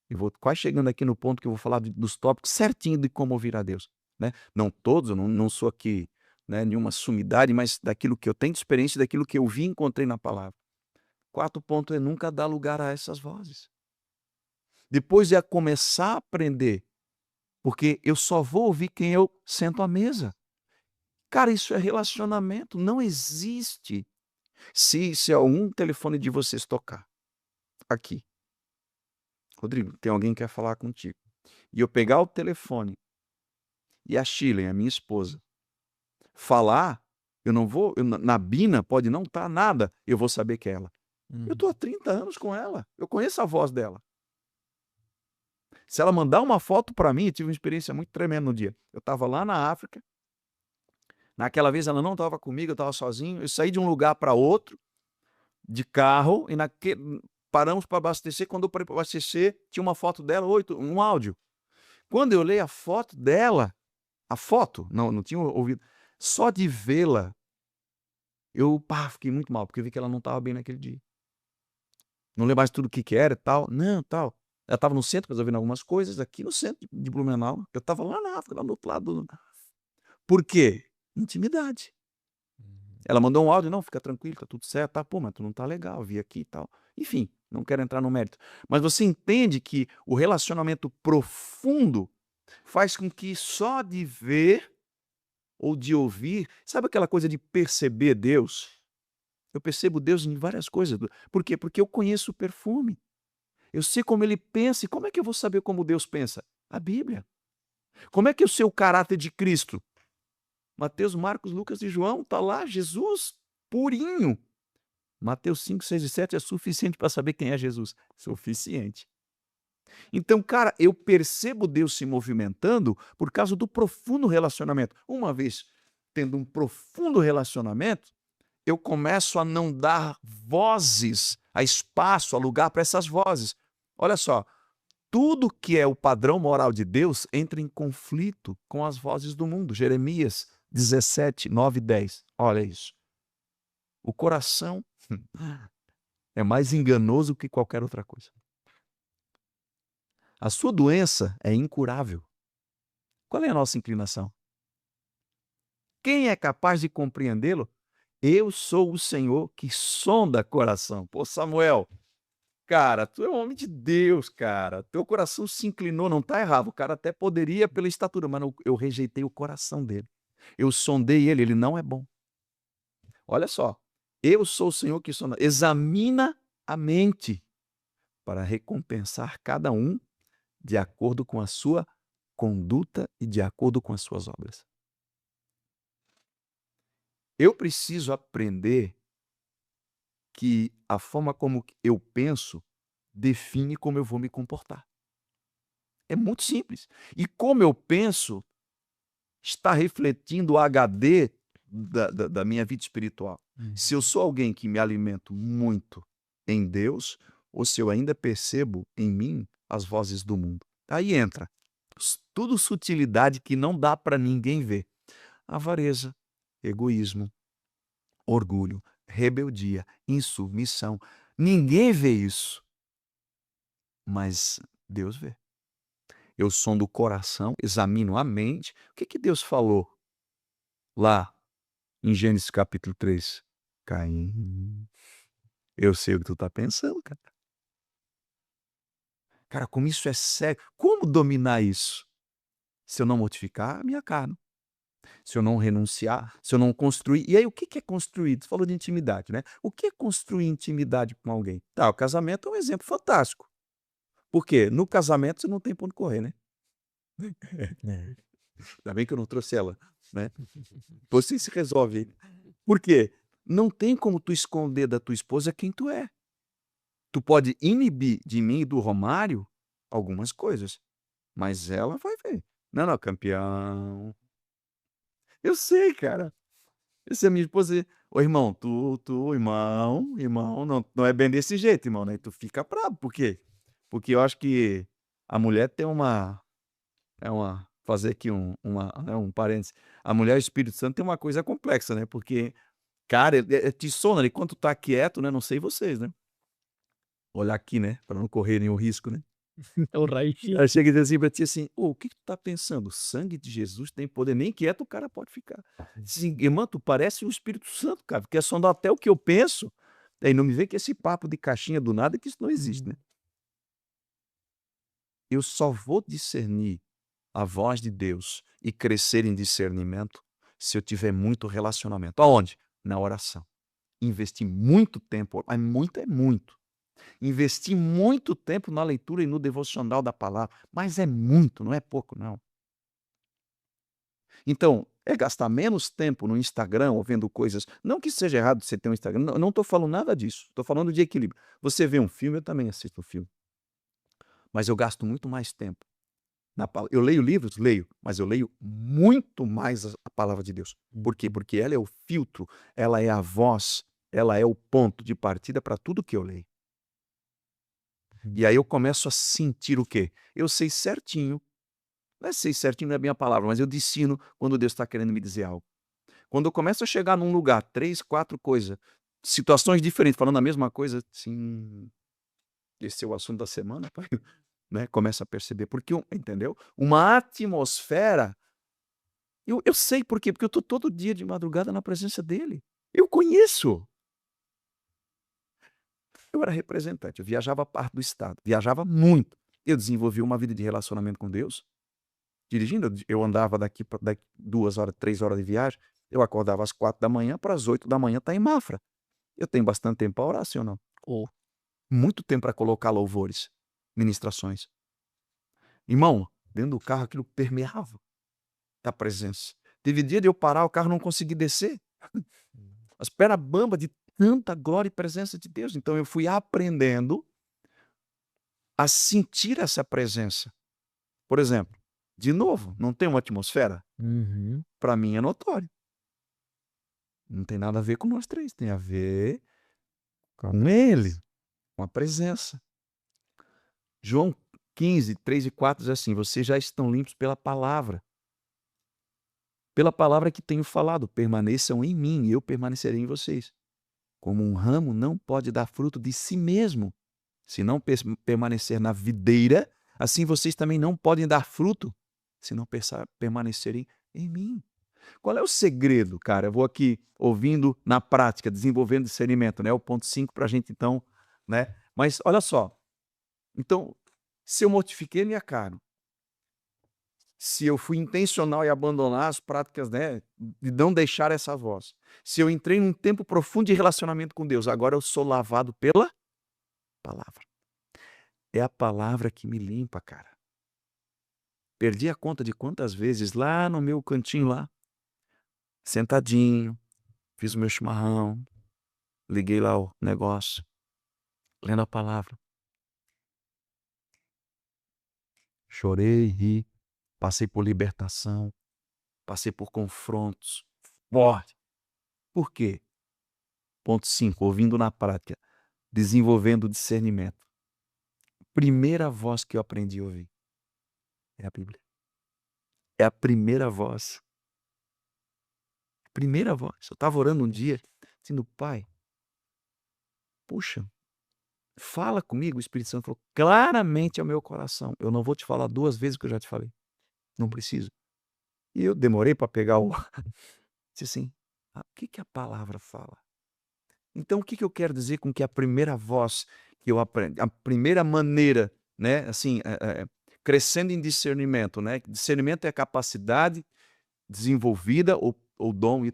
Eu vou quase chegando aqui no ponto que eu vou falar dos tópicos certinho de como ouvir a Deus. Né? Não todos, eu não sou aqui, né, nenhuma sumidade, mas daquilo que eu tenho de experiência, daquilo que eu vi e encontrei na palavra. 4 ponto é nunca dar lugar a essas vozes. Depois é começar a aprender, porque eu só vou ouvir quem eu sento à mesa. Cara, isso é relacionamento, não existe. Se algum telefone de vocês tocar aqui, Rodrigo, tem alguém que quer falar contigo, e eu pegar o telefone e a Shirley, a minha esposa, falar, eu não vou, na Bina pode não estar nada, eu vou saber que é ela. Eu estou há 30 anos com ela, eu conheço a voz dela. Se ela mandar uma foto para mim, eu tive uma experiência muito tremenda no dia. Eu estava lá na África, naquela vez ela não estava comigo, eu estava sozinho, eu saí de um lugar para outro, de carro, e paramos para abastecer, quando eu parei para abastecer, tinha uma foto dela, um áudio. Quando eu olhei a foto dela, não tinha ouvido, só de vê-la, Eu, fiquei muito mal, porque eu vi que ela não estava bem naquele dia. Não lembro mais tudo o que que era e tal. Não, tal. Ela estava no centro resolvendo algumas coisas, aqui no centro de Blumenau. Eu estava lá na África, lá no outro lado. Por quê? Intimidade. Ela mandou um áudio, não, fica tranquilo, tá tudo certo, tá, pô, mas tu não tá legal, vi aqui e tal. Enfim, não quero entrar no mérito. Mas você entende que o relacionamento profundo faz com que só de ver ou de ouvir, sabe aquela coisa de perceber Deus? Eu percebo Deus em várias coisas. Por quê? Porque eu conheço o perfume. Eu sei como ele pensa. E como é que eu vou saber como Deus pensa? A Bíblia. Como é que eu sei o caráter de Cristo? Mateus, Marcos, Lucas e João, está lá, Jesus purinho. Mateus 5, 6 e 7 é suficiente para saber quem é Jesus. Suficiente. Então, cara, eu percebo Deus se movimentando por causa do profundo relacionamento. Uma vez tendo um profundo relacionamento, eu começo a não dar vozes, a espaço, a lugar para essas vozes. Olha só, tudo que é o padrão moral de Deus entra em conflito com as vozes do mundo. Jeremias 17, 9 e 10. Olha isso. O coração é mais enganoso que qualquer outra coisa. A sua doença é incurável. Qual é a nossa inclinação? Quem é capaz de compreendê-lo? Eu sou o Senhor que sonda coração. Pô, Samuel, cara, tu é um homem de Deus, cara. Teu coração se inclinou, não tá errado. O cara até poderia pela estatura, mas eu rejeitei o coração dele. Eu sondei ele, ele não é bom. Olha só, eu sou o Senhor que sonda. Examina a mente para recompensar cada um de acordo com a sua conduta e de acordo com as suas obras. Eu preciso aprender que a forma como eu penso define como eu vou me comportar. É muito simples. E como eu penso está refletindo o HD da minha vida espiritual. Se eu sou alguém que me alimento muito em Deus, ou se eu ainda percebo em mim as vozes do mundo. Aí entra tudo sutilidade que não dá para ninguém ver. Avareza, egoísmo, orgulho, rebeldia, insubmissão. Ninguém vê isso, mas Deus vê. Eu sondo o coração, examino a mente. O que Deus falou lá em Gênesis capítulo 3? Caim, eu sei o que tu tá pensando, cara. Cara, como isso é sério. Como dominar isso? Se eu não mortificar a minha carne. Se eu não renunciar, se eu não construir. E aí, o que é construir? Tu falou de intimidade, né? O que é construir intimidade com alguém? Tá, o casamento é um exemplo fantástico. Por quê? No casamento você não tem pra onde correr, né? Ainda bem que eu não trouxe ela, né? Você se resolve. Por quê? Não tem como tu esconder da tua esposa quem tu é. Tu pode inibir de mim e do Romário algumas coisas, mas ela vai ver. Não, não, campeão. Eu sei, cara. Se a minha esposa, ô irmão, irmão, não é bem desse jeito, irmão, né? Tu fica bravo, por quê? Porque eu acho que a mulher tem fazer aqui um parênteses. A mulher e o Espírito Santo tem uma coisa complexa, né? Porque, cara, te sona ali, quando tu tá quieto, né? Não sei vocês, né? Olhar aqui, né? Para não correr nenhum risco, né? É o raio-x. Ela chega e diz assim pra ti assim, o que tu tá pensando? O sangue de Jesus tem poder, nem quieto o cara pode ficar. Assim, irmã, tu parece o Espírito Santo, cara, quer sondar até o que eu penso. Aí não me vê que esse papo de caixinha do nada, que isso não existe, né? Eu só vou discernir a voz de Deus e crescer em discernimento se eu tiver muito relacionamento. Aonde? Na oração. Investir muito tempo, mas muito é muito. Investi muito tempo na leitura e no devocional da palavra, mas é muito, não é pouco, não. Então, é gastar menos tempo no Instagram ou vendo coisas. Não que seja errado você ter um Instagram, não estou falando nada disso. Estou falando de equilíbrio. Você vê um filme, eu também assisto um filme. Mas eu gasto muito mais tempo. Eu leio livros? Leio, mas eu leio muito mais a palavra de Deus. Por quê? Porque ela é o filtro, ela é a voz, ela é o ponto de partida para tudo que eu leio. E aí eu começo a sentir o quê? Eu sei certinho, não é sei certinho, não é bem a palavra, mas eu discerno quando Deus está querendo me dizer algo. Quando eu começo a chegar num lugar, 3, 4 coisas, situações diferentes, falando a mesma coisa, assim, esse é o assunto da semana, pai, né? Começa a perceber, porque, entendeu? Uma atmosfera, eu sei por quê, porque eu estou todo dia de madrugada na presença dele. Eu conheço. Eu era representante, eu viajava parte do estado, viajava muito. Eu desenvolvi uma vida de relacionamento com Deus. Dirigindo, eu andava daqui 2 horas, 3 horas de viagem, eu acordava às 4 da manhã, para as 8 da manhã estar em Mafra. Eu tenho bastante tempo para orar, sim ou não? Ou Muito tempo para colocar louvores, ministrações. Irmão, dentro do carro aquilo permeava da presença. Teve dia de eu parar, o carro não conseguir descer. As pernas bambas de tanta glória e presença de Deus. Então eu fui aprendendo a sentir essa presença. Por exemplo, de novo, não tem uma atmosfera? Uhum. Para mim é notório. Não tem nada a ver com nós três, tem a ver com ele, com a presença. João 15, 3 e 4 diz assim: vocês já estão limpos pela palavra. Pela palavra que tenho falado, permaneçam em mim e eu permanecerei em vocês. Como um ramo não pode dar fruto de si mesmo, se não permanecer na videira, assim vocês também não podem dar fruto, se não permanecerem em mim. Qual é o segredo, cara? Eu vou aqui ouvindo na prática, desenvolvendo discernimento, né? O ponto 5 para a gente então, né? Mas olha só, então, se eu mortifiquei minha carne, se eu fui intencional em abandonar as práticas, né, de não deixar essa voz, se eu entrei num tempo profundo de relacionamento com Deus, agora eu sou lavado pela palavra. É a palavra que me limpa, cara. Perdi a conta de quantas vezes lá no meu cantinho lá, sentadinho, fiz o meu chimarrão, liguei lá o negócio, lendo a palavra. Chorei, ri, passei por libertação, passei por confrontos fortes. Por quê? Ponto 5, ouvindo na prática, desenvolvendo discernimento. Primeira voz que eu aprendi a ouvir é a Bíblia. É a primeira voz. Primeira voz. Eu estava orando um dia, dizendo, Pai, puxa, fala comigo. O Espírito Santo falou claramente ao meu coração. Eu não vou te falar 2 vezes o que eu já te falei. Não preciso. E eu demorei para pegar o... Disse assim, o que a palavra fala? Então, o que eu quero dizer com que a primeira voz que eu aprendo, a primeira maneira, né, assim, crescendo em discernimento, né? Discernimento é a capacidade desenvolvida, ou dom, e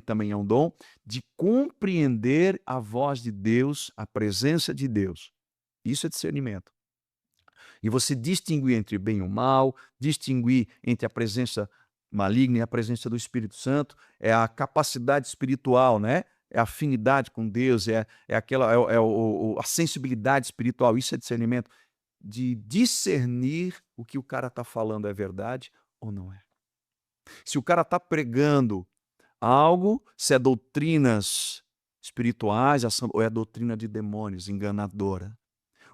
também é um dom, de compreender a voz de Deus, a presença de Deus. Isso é discernimento. E você distinguir entre o bem e o mal, distinguir entre a presença maligna e a presença do Espírito Santo, é a capacidade espiritual, né? É a afinidade com Deus, a sensibilidade espiritual, isso é discernimento, de discernir o que o cara está falando é verdade ou não é. Se o cara está pregando algo, se é doutrinas espirituais ou é doutrina de demônios, enganadora.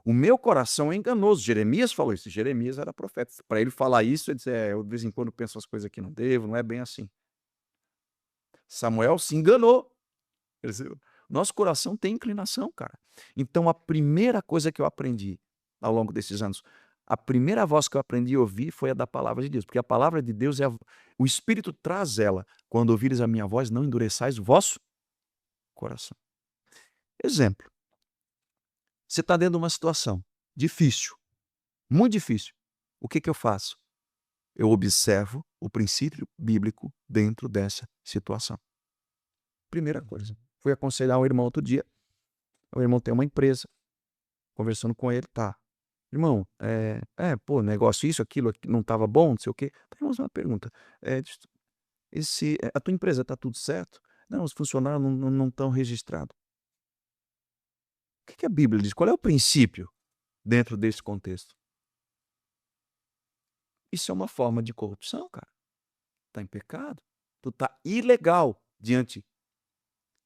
O meu coração é enganoso. Jeremias falou isso. Jeremias era profeta. Para ele falar isso, ele disse, eu de vez em quando penso as coisas que não devo, não é bem assim. Samuel se enganou. Nosso coração tem inclinação, cara. Então, a primeira coisa que eu aprendi ao longo desses anos, a primeira voz que eu aprendi a ouvir foi a da palavra de Deus, porque a palavra de Deus o Espírito traz ela. Quando ouvires a minha voz, não endureçais o vosso coração. Exemplo. Você está dentro de uma situação difícil, muito difícil. O que eu faço? Eu observo o princípio bíblico dentro dessa situação. Primeira coisa. Fui aconselhar um irmão outro dia. O irmão tem uma empresa. Conversando com ele, tá. Irmão, negócio isso, aquilo não estava bom, não sei o quê. Temos uma pergunta. A tua empresa está tudo certo? Não, os funcionários não estão registrados. O que a Bíblia diz? Qual é o princípio dentro desse contexto? Isso é uma forma de corrupção, cara. Está em pecado. Tu está ilegal diante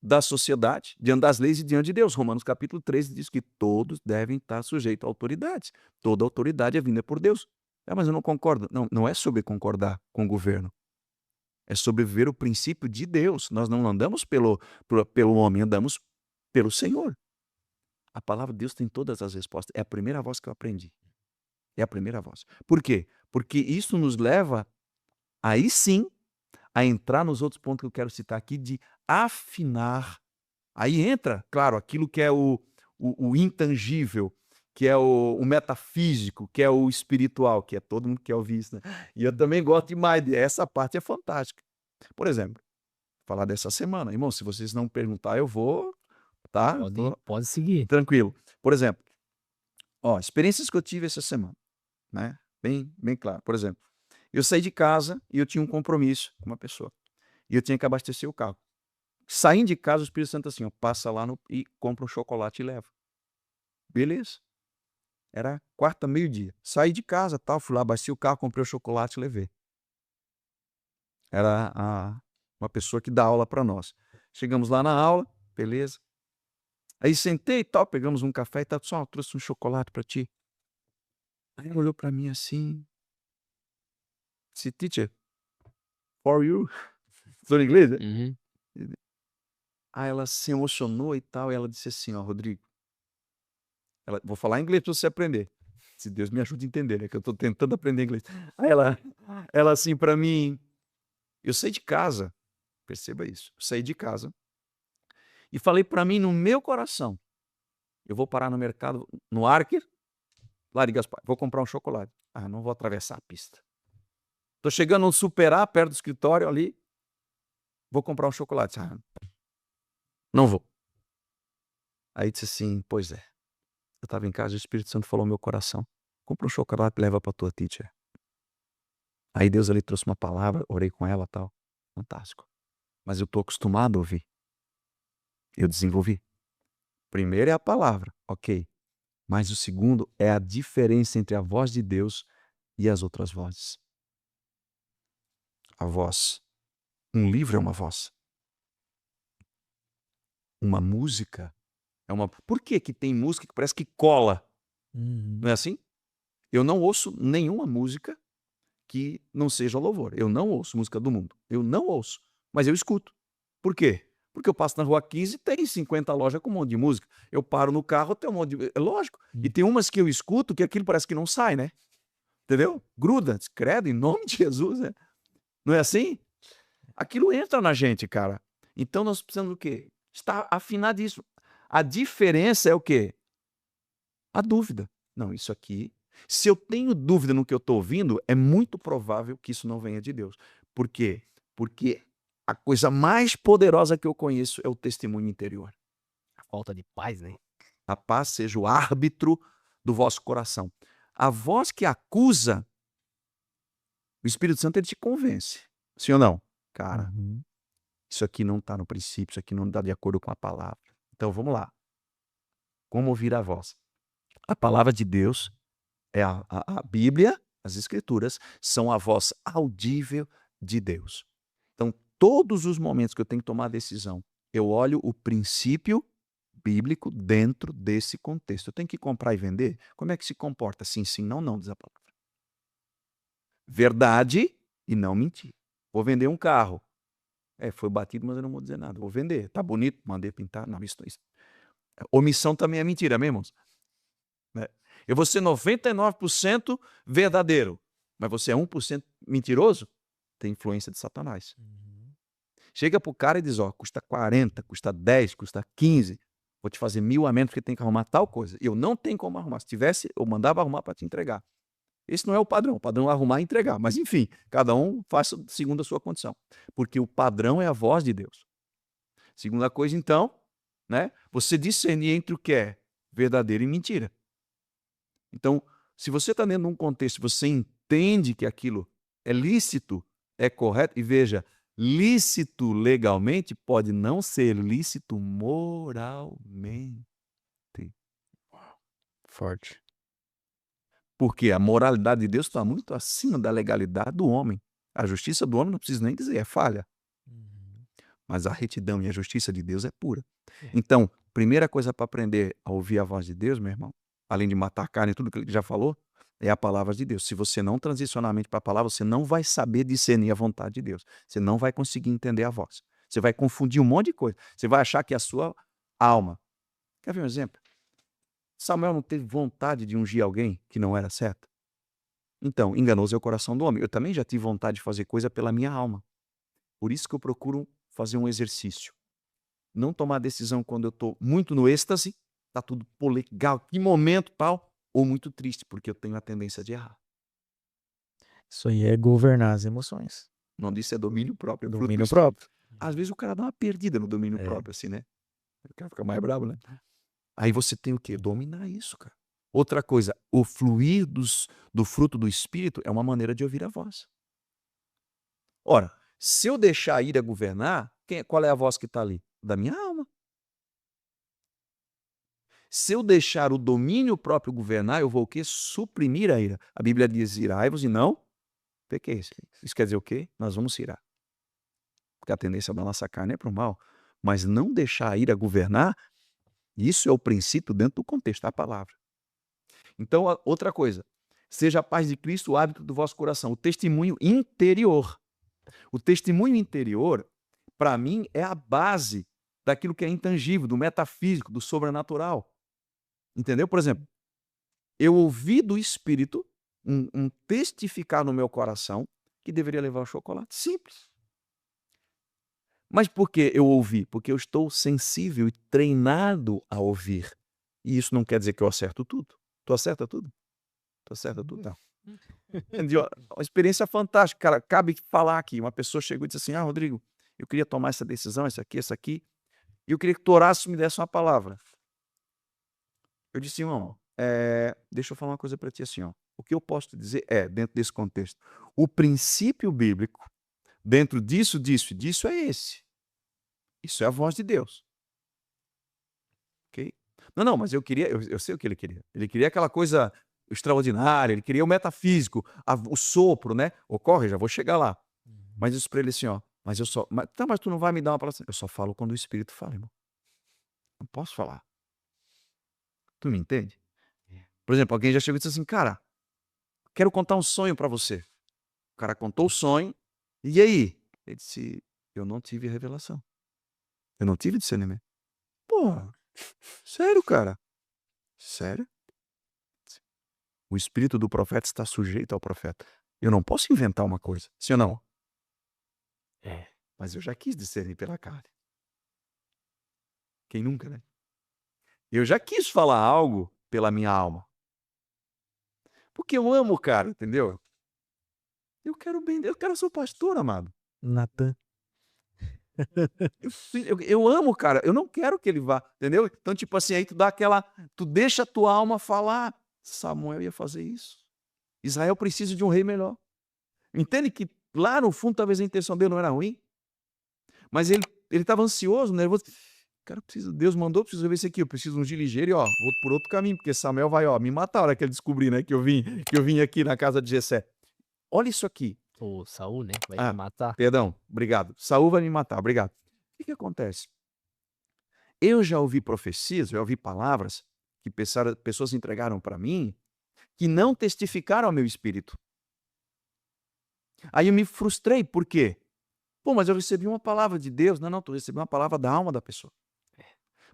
da sociedade, diante das leis e diante de Deus. Romanos capítulo 13 diz que todos devem estar sujeitos a autoridades. Toda autoridade é vinda por Deus. Mas eu não concordo. Não é sobre concordar com o governo. é sobre viver o princípio de Deus. Nós não andamos pelo homem, andamos pelo Senhor. A palavra de Deus tem todas as respostas. É a primeira voz que eu aprendi. É a primeira voz. Por quê? Porque isso nos leva, aí sim, a entrar nos outros pontos que eu quero citar aqui, de afinar. Aí entra, claro, aquilo que é o intangível, que é o metafísico, que é o espiritual, que é todo mundo quer ouvir isso, né? E eu também gosto demais, essa parte é fantástica. Por exemplo, falar dessa semana. Irmão, se vocês não perguntar, eu vou, tá? Pode seguir. Tranquilo. Por exemplo, experiências que eu tive essa semana, né? Bem claro. Por exemplo, eu saí de casa e eu tinha um compromisso com uma pessoa. E eu tinha que abastecer o carro. Saindo de casa, o Espírito Santo assim, passa lá e compra um chocolate e leva. Beleza. Era quarta, meio-dia. Saí de casa, tal, fui lá, abasteci o carro, comprei o chocolate e levei. Era uma pessoa que dá aula para nós. Chegamos lá na aula, beleza. Aí sentei e tal, pegamos um café e tal, só trouxe um chocolate para ti. Aí ela olhou para mim assim, disse, teacher, for you. Estou em inglês, né? Uhum. Aí ela se emocionou e tal, e ela disse assim, Rodrigo, vou falar inglês para você aprender. Se Deus me ajude a entender, né? Que eu estou tentando aprender inglês. Aí ela assim para mim, eu saí de casa, perceba isso, eu saí de casa e falei para mim no meu coração, eu vou parar no mercado, no Arque, lá de Gaspar, vou comprar um chocolate. Não vou atravessar a pista. Estou chegando no Superar, perto do escritório ali, vou comprar um chocolate. Não vou. Aí disse assim, pois é. Eu estava em casa e o Espírito Santo falou no meu coração, compra um chocolate e leva para tua teacher. Aí Deus ali trouxe uma palavra, orei com ela e tal. Fantástico. Mas eu estou acostumado a ouvir. Eu desenvolvi. Primeiro é a palavra, ok. Mas o segundo é a diferença entre a voz de Deus e as outras vozes. A voz. Um livro é uma voz. Uma música é uma... Por que tem música que parece que cola? Uhum. Não é assim? Eu não ouço nenhuma música que não seja louvor. Eu não ouço música do mundo. Eu não ouço. Mas eu escuto. Por quê? Porque eu passo na rua 15 e tem 50 lojas com um monte de música. Eu paro no carro, tem um monte de... É lógico. E tem umas que eu escuto que aquilo parece que não sai, né? Entendeu? Gruda. Credo, em nome de Jesus, né? Não é assim? Aquilo entra na gente, cara. Então nós precisamos do quê? Estar afinado disso. A diferença é o quê? A dúvida. Não, isso aqui... Se eu tenho dúvida no que eu estou ouvindo, é muito provável que isso não venha de Deus. Por quê? Porque a coisa mais poderosa que eu conheço é o testemunho interior. A falta de paz, né? A paz seja o árbitro do vosso coração. A voz que acusa, o Espírito Santo ele te convence. Sim ou não? Cara, isso aqui não está no princípio, isso aqui não está de acordo com a palavra. Então vamos lá. Como ouvir a voz? A palavra de Deus é a Bíblia, as Escrituras, são a voz audível de Deus. Então, todos os momentos que eu tenho que tomar a decisão, eu olho o princípio bíblico dentro desse contexto. Eu tenho que comprar e vender? Como é que se comporta? Sim, sim, não, não, diz a palavra. Verdade e não mentir. Vou vender um carro. Foi batido, mas eu não vou dizer nada. Vou vender. Tá bonito, mandei pintar. Não, isso. Omissão também é mentira, mesmo, irmãos? Eu vou ser 99% verdadeiro, mas você é 1% mentiroso? Tem influência de Satanás. Chega pro cara e diz, custa 40, custa 10, custa 15, vou te fazer 1000 a menos porque tem que arrumar tal coisa. Eu não tenho como arrumar. Se tivesse, eu mandava arrumar para te entregar. Esse não é o padrão. O padrão é arrumar e entregar. Mas enfim, cada um faça segundo a sua condição. Porque o padrão é a voz de Deus. Segunda coisa, então, né? Você discernir entre o que é verdadeiro e mentira. Então, se você está dentro de um contexto, você entende que aquilo é lícito, é correto, e veja, lícito legalmente pode não ser lícito moralmente. Forte. Porque a moralidade de Deus está muito acima da legalidade do homem. A justiça do homem não precisa nem dizer, é falha. Mas a retidão e a justiça de Deus é pura. Então, primeira coisa para aprender a ouvir a voz de Deus, meu irmão, além de matar a carne e tudo que ele já falou, é a palavra de Deus. Se você não transicionar a mente para a palavra, você não vai saber discernir a vontade de Deus. Você não vai conseguir entender a voz. Você vai confundir um monte de coisa. Você vai achar que é a sua alma. Quer ver um exemplo? Samuel não teve vontade de ungir alguém que não era certo? Então, enganoso é o coração do homem. Eu também já tive vontade de fazer coisa pela minha alma. Por isso que eu procuro fazer um exercício. Não tomar decisão quando eu estou muito no êxtase, tá tudo pô, legal, que momento tal, ou muito triste, porque eu tenho a tendência de errar. Isso aí é governar as emoções. O nome disso é domínio próprio. É fruto do Domínio Espírito. próprio. Às vezes o cara dá uma perdida no domínio próprio, assim, né? O cara fica mais bravo, né? Aí você tem o quê? Dominar isso, cara. Outra coisa, o fluir do fruto do Espírito é uma maneira de ouvir a voz. Ora, se eu deixar a ira governar, qual é a voz que está ali? Da minha alma. Se eu deixar o domínio próprio governar, eu vou o quê? Suprimir a ira. A Bíblia diz, irai-vos e não pequeis. Isso quer dizer o quê? Nós vamos se irar. Porque a tendência da nossa carne é para o mal. Mas não deixar a ira governar, isso é o princípio dentro do contexto da palavra. Então, outra coisa, seja a paz de Cristo o hábito do vosso coração, o testemunho interior. O testemunho interior, para mim, é a base daquilo que é intangível, do metafísico, do sobrenatural. Entendeu? Por exemplo, eu ouvi do Espírito um testificar no meu coração que deveria levar o chocolate. Simples. Mas por que eu ouvi? Porque eu estou sensível e treinado a ouvir. E isso não quer dizer que eu acerto tudo. Tu acerta tudo? Tu acerta tudo? Não. Uma experiência fantástica. Cara, cabe falar aqui. Uma pessoa chegou e disse assim, Rodrigo, eu queria tomar essa decisão, essa aqui. E eu queria que tu orasse e me desse uma palavra. Eu disse, irmão, deixa eu falar uma coisa para ti assim, ó. O que eu posso te dizer dentro desse contexto, o princípio bíblico, dentro disso e disso é esse. Isso é a voz de Deus. Ok? Não, mas eu queria, eu sei o que ele queria. Ele queria aquela coisa extraordinária, ele queria o metafísico, o sopro, né? Ocorre, já vou chegar lá. Mas isso para ele assim, ó, mas tu não vai me dar uma palavra. Eu só falo quando o Espírito fala, irmão. Não posso falar. Tu me entende? Por exemplo, alguém já chegou e disse assim, cara, quero contar um sonho para você. O cara contou o sonho, e aí? Ele disse, eu não tive revelação. Eu não tive discernimento. Pô, sério, cara? Sério? O espírito do profeta está sujeito ao profeta. Eu não posso inventar uma coisa, sim ou não? Mas eu já quis discernir pela carne. Quem nunca, né? Eu já quis falar algo pela minha alma. Porque eu amo o cara, entendeu? Eu quero bem, eu quero ser o pastor, amado. Natan. Eu amo o cara, eu não quero que ele vá, entendeu? Então, tipo assim, aí tu deixa a tua alma falar. Samuel ia fazer isso. Israel precisa de um rei melhor. Entende que lá no fundo talvez a intenção dele não era ruim, mas ele estava ansioso, nervoso. Cara, Deus mandou, preciso ver isso aqui, eu preciso ungir ligeiro e vou por outro caminho, porque Samuel vai me matar a hora que ele descobrir, né, que eu vim aqui na casa de Jessé. Olha isso aqui. O Saul, né? Vai te matar. Perdão, obrigado. Saul vai me matar, obrigado. O que acontece? Eu já ouvi profecias, já ouvi palavras que pessoas entregaram para mim que não testificaram ao meu espírito. Aí eu me frustrei, por quê? Pô, mas eu recebi uma palavra de Deus. Não, tu recebeu uma palavra da alma da pessoa.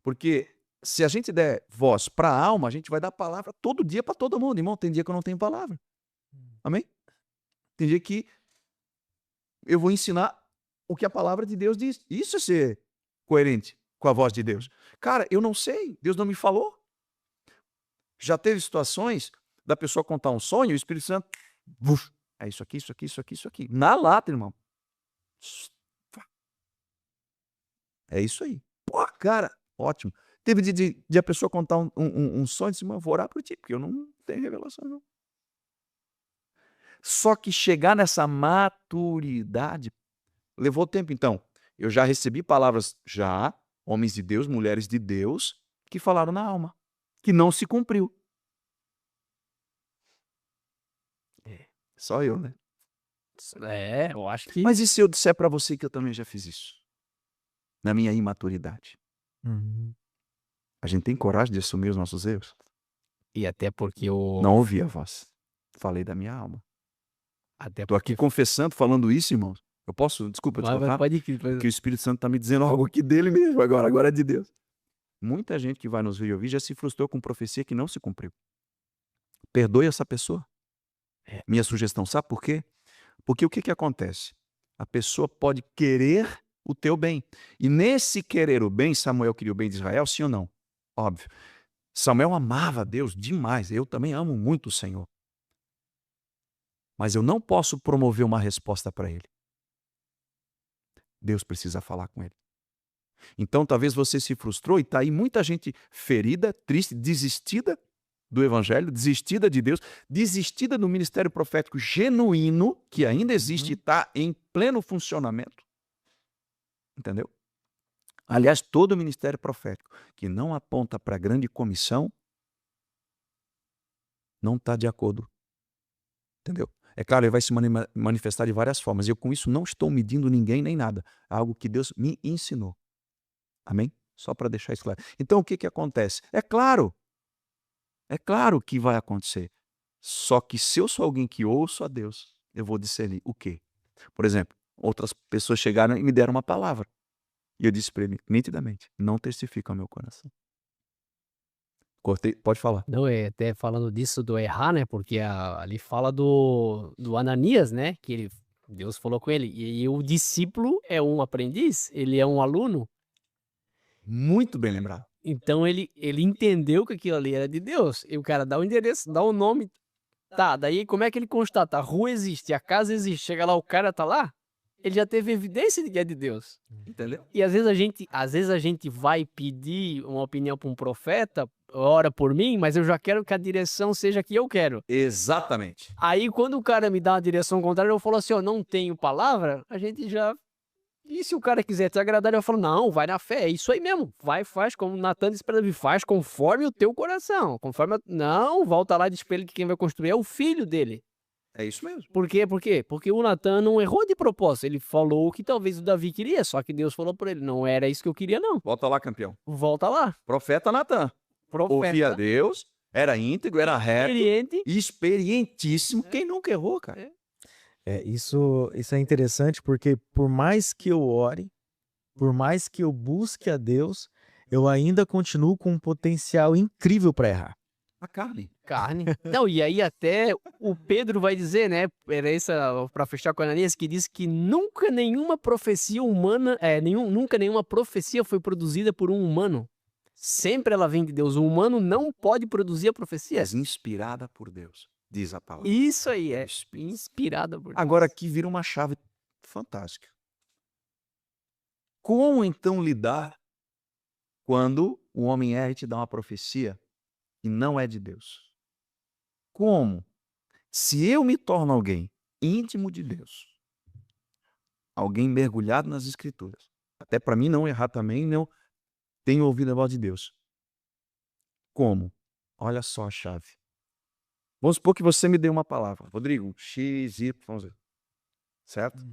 Porque se a gente der voz para a alma, a gente vai dar palavra todo dia para todo mundo. Irmão, tem dia que eu não tenho palavra. Amém? Tem dia que eu vou ensinar o que a palavra de Deus diz. Isso é ser coerente com a voz de Deus. Cara, eu não sei. Deus não me falou. Já teve situações da pessoa contar um sonho e o Espírito Santo... É isso aqui, isso aqui, isso aqui, isso aqui. Na lata, irmão. É isso aí. Pô, cara, ótimo. Teve de a pessoa contar um sonho e disse, vou orar por ti, porque eu não tenho revelação, não. Só que chegar nessa maturidade levou tempo. Então, eu já recebi palavras, homens de Deus, mulheres de Deus, que falaram na alma, que não se cumpriu. Só eu, né? Eu acho que... Mas e se eu disser para você que eu também já fiz isso? Na minha imaturidade. A gente tem coragem de assumir os nossos erros? E até porque Não ouvi a voz. Falei da minha alma. Até Estou aqui porque confessando, falando isso, irmãos. Eu posso, desculpa te vai, cortar, pode ir, porque o Espírito Santo está me dizendo algo aqui dele mesmo agora é de Deus. Muita gente que vai nos ver e ouvir já se frustrou com profecia que não se cumpriu. Perdoe essa pessoa. Minha sugestão, sabe por quê? Porque o que acontece? A pessoa pode querer o teu bem. E nesse querer o bem, Samuel queria o bem de Israel, sim ou não? Óbvio. Samuel amava a Deus demais. Eu também amo muito o Senhor. Mas eu não posso promover uma resposta para ele. Deus precisa falar com ele. Então, talvez você se frustrou e está aí muita gente ferida, triste, desistida do Evangelho, desistida de Deus, desistida do ministério profético genuíno, que ainda existe e está em pleno funcionamento. Entendeu? Aliás, todo ministério profético que não aponta para a grande comissão não está de acordo. Entendeu? É claro, ele vai se manifestar de várias formas. Eu, com isso, não estou medindo ninguém nem nada. É algo que Deus me ensinou. Amém? Só para deixar isso claro. Então, o que acontece? É claro que vai acontecer. Só que se eu sou alguém que ouço a Deus, eu vou discernir o quê? Por exemplo, outras pessoas chegaram e me deram uma palavra. E eu disse para ele, nitidamente, não testifica ao meu coração. Cortei, pode falar. Não, até falando disso do errar, né? Porque ali fala do Ananias, né? Que Deus falou com ele. E o discípulo é um aprendiz, ele é um aluno. Muito bem lembrado. Então ele entendeu que aquilo ali era de Deus. E o cara dá o endereço, dá o nome. Tá, daí como é que ele constata? A rua existe, a casa existe. Chega lá, o cara tá lá. Ele já teve evidência de que é de Deus. Entendeu? E às vezes a gente vai pedir uma opinião para um profeta, ora por mim, mas eu já quero que a direção seja a que eu quero. Exatamente. Aí quando o cara me dá uma direção contrária, eu falo assim, ó, não tenho palavra, a gente já... E se o cara quiser te agradar, eu falo, não, vai na fé, é isso aí mesmo. Vai, faz, como Natan disse para Davi, faz conforme o teu coração. Não, volta lá e diz pra ele que quem vai construir é o filho dele. É isso mesmo. Por quê? Porque o Natan não errou de propósito. Ele falou o que talvez o Davi queria, só que Deus falou por ele, não era isso que eu queria, não. Volta lá, campeão. Volta lá. Profeta Natan. Ouvia a Deus, era íntegro, era reto, experientíssimo. Quem nunca errou, cara? Isso é interessante porque por mais que eu ore, por mais que eu busque a Deus, eu ainda continuo com um potencial incrível para errar. A carne. Não, e aí até o Pedro vai dizer, né? Era isso para fechar com a Ananias, que diz que nunca nenhuma profecia humana, nunca nenhuma profecia foi produzida por um humano. Sempre ela vem de Deus. O humano não pode produzir a profecia. É inspirada por Deus, diz a palavra. Isso aí, é inspirada por Deus. Agora aqui vira uma chave fantástica. Como então lidar quando o homem erra e te dá uma profecia que não é de Deus? Como? Se eu me torno alguém íntimo de Deus, alguém mergulhado nas Escrituras, até para mim não errar também, não tenho ouvido a voz de Deus. Como? Olha só a chave. Vamos supor que você me deu uma palavra. Rodrigo, X, Y, vamos ver. Certo?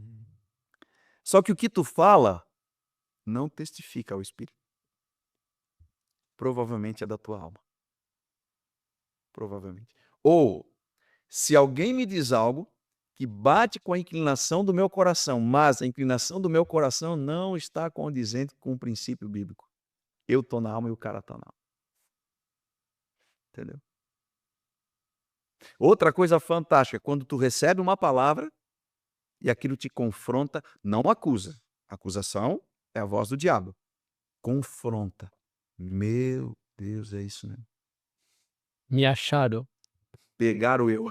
Só que o que tu fala não testifica ao Espírito. Provavelmente é da tua alma. Provavelmente. Ou, se alguém me diz algo que bate com a inclinação do meu coração, mas a inclinação do meu coração não está condizente com o princípio bíblico. Eu estou na alma e o cara está na alma. Entendeu? Outra coisa fantástica, quando tu recebe uma palavra e aquilo te confronta, não acusa. Acusação é a voz do diabo. Confronta. Meu Deus, é isso mesmo. Me acharam. Pegaram eu.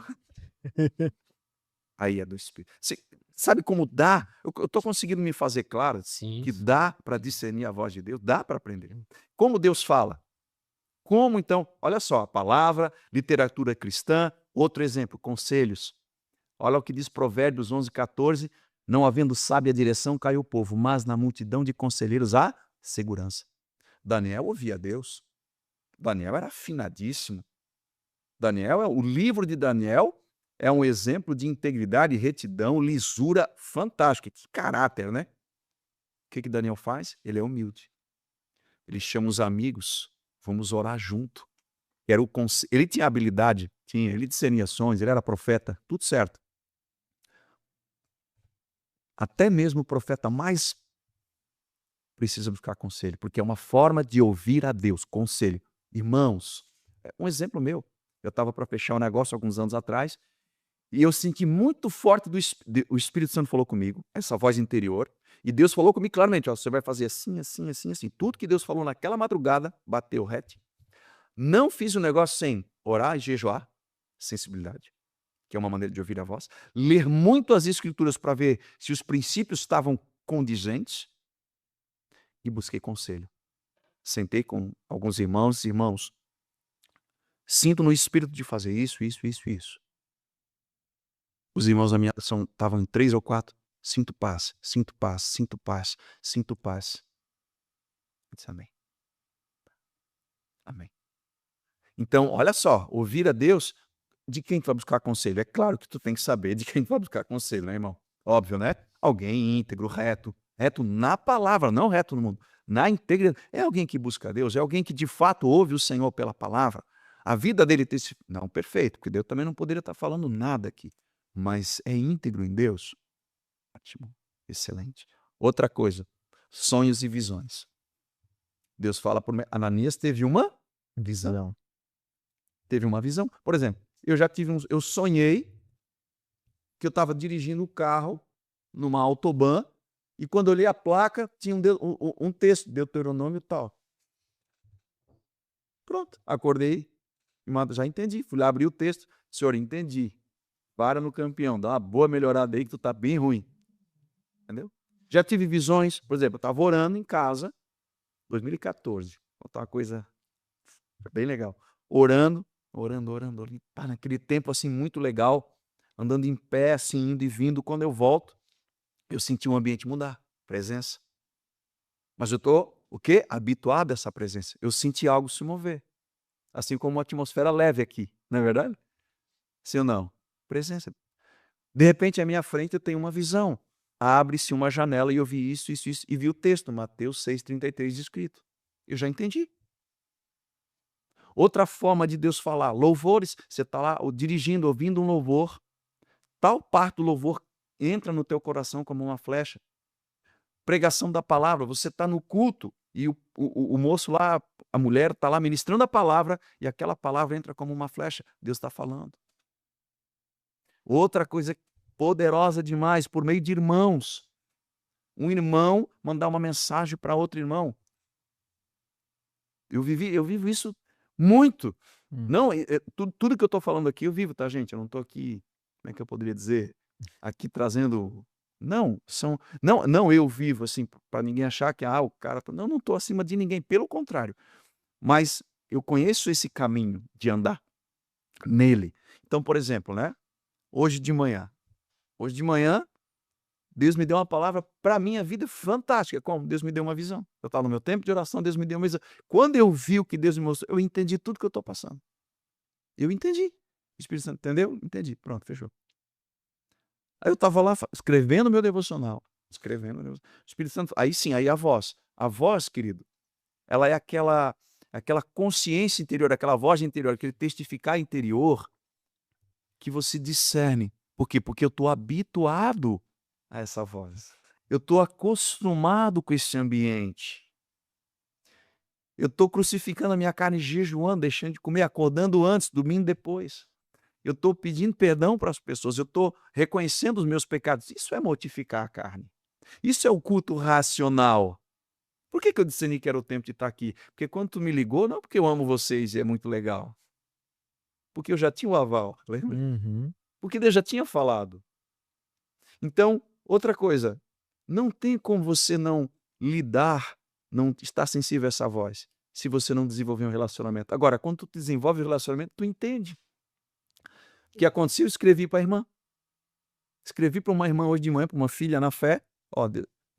Aí é do Espírito. Você sabe como dá? Eu estou conseguindo me fazer claro que dá para discernir a voz de Deus, dá para aprender. Como Deus fala? Como então? Olha só, a palavra, literatura cristã, outro exemplo, conselhos. Olha o que diz Provérbios 11:14, não havendo sábia direção caiu o povo, mas na multidão de conselheiros há segurança. Daniel ouvia Deus. Daniel era afinadíssimo. O livro de Daniel é um exemplo de integridade, retidão, lisura fantástica. Que caráter, né? O que Daniel faz? Ele é humilde. Ele chama os amigos, vamos orar junto. Ele tinha habilidade, Tinha, ele discernia sonhos, ele era profeta, tudo certo. Até mesmo o profeta mais precisa buscar conselho, porque é uma forma de ouvir a Deus, conselho. Irmãos, um exemplo meu, eu estava para fechar um negócio alguns anos atrás, e eu senti muito forte o Espírito Santo falou comigo, essa voz interior, e Deus falou comigo claramente, ó, você vai fazer assim, assim, assim, assim. Tudo que Deus falou naquela madrugada, bateu reto. Não fiz o negócio sem orar e jejuar, sensibilidade, que é uma maneira de ouvir a voz. Ler muito as escrituras para ver se os princípios estavam condizentes, e busquei conselho. Sentei com alguns irmãos, sinto no espírito de fazer isso, isso, isso, isso. Os irmãos da minha estavam em 3 ou 4. Sinto paz, sinto paz, sinto paz, sinto paz. Eu disse amém. Amém. Então, olha só, ouvir a Deus, de quem tu vai buscar conselho? É claro que tu tem que saber de quem tu vai buscar conselho, né, irmão? Óbvio, né? Alguém íntegro, reto na palavra, não reto no mundo, na integridade. É alguém que busca a Deus, é alguém que de fato ouve o Senhor pela palavra. A vida dele tem esse... Não, perfeito, porque Deus também não poderia estar falando nada aqui, mas é íntegro em Deus. Ótimo, excelente. Outra coisa, sonhos e visões. Deus fala por Ananias teve uma visão. Teve uma visão. Por exemplo, eu sonhei que eu estava dirigindo o carro numa autobahn e quando eu olhei a placa tinha um texto, Deuteronômio tal. Pronto, acordei, já entendi, fui lá abrir o texto, senhor, entendi. Para no campeão, dá uma boa melhorada aí que tu tá bem ruim. Entendeu? Já tive visões, por exemplo, eu estava orando em casa, 2014, uma coisa bem legal. Orando, naquele tempo assim muito legal, andando em pé, assim, indo e vindo. Quando eu volto, eu senti o ambiente mudar, presença. Mas eu estou, o quê? Habituado a essa presença. Eu senti algo se mover. Assim como uma atmosfera leve aqui, não é verdade? Sim ou não? Presença. De repente, à minha frente, eu tenho uma visão. Abre-se uma janela e eu vi isso, isso, isso. E vi o texto, Mateus 6,33 escrito. Eu já entendi. Outra forma de Deus falar, louvores, você está lá dirigindo, ouvindo um louvor, tal parte do louvor entra no teu coração como uma flecha. Pregação da palavra, você está no culto e o moço lá, a mulher está lá ministrando a palavra e aquela palavra entra como uma flecha. Deus está falando. Outra coisa poderosa demais, por meio de irmãos. Um irmão mandar uma mensagem para outro irmão. Eu vivo isso muito. Não, tudo que eu estou falando aqui eu vivo, tá, gente? Eu não estou aqui, como é que eu poderia dizer? Aqui trazendo... Não eu vivo assim, para ninguém achar que o cara... Não estou acima de ninguém, pelo contrário. Mas eu conheço esse caminho de andar nele. Então, por exemplo, né? Hoje de manhã, Deus me deu uma palavra para a minha vida fantástica. Como? Deus me deu uma visão. Eu estava no meu tempo de oração, Deus me deu uma visão. Quando eu vi o que Deus me mostrou, eu entendi tudo que eu estou passando. Eu entendi. O Espírito Santo entendeu? Entendi. Pronto, fechou. Aí eu estava lá escrevendo meu devocional. O Espírito Santo... Aí sim, aí a voz. A voz, querido, ela é aquela consciência interior, aquela voz interior, aquele testificar interior que você discerne. Por quê? Porque eu estou habituado a essa voz. Eu estou acostumado com esse ambiente. Eu estou crucificando a minha carne, jejuando, deixando de comer, acordando antes, dormindo depois. Eu estou pedindo perdão para as pessoas, eu estou reconhecendo os meus pecados. Isso é mortificar a carne. Isso é o culto racional. Por que eu discerni que era o tempo de estar aqui? Porque quando tu me ligou, não porque eu amo vocês e é muito legal. Porque eu já tinha o aval, lembra? Porque Deus já tinha falado. Então, outra coisa, não tem como você não lidar, não estar sensível a essa voz, se você não desenvolver um relacionamento. Agora, quando tu desenvolve um relacionamento, tu entende. O que aconteceu? Eu escrevi para a irmã. Escrevi para uma irmã hoje de manhã, para uma filha na fé. Ó,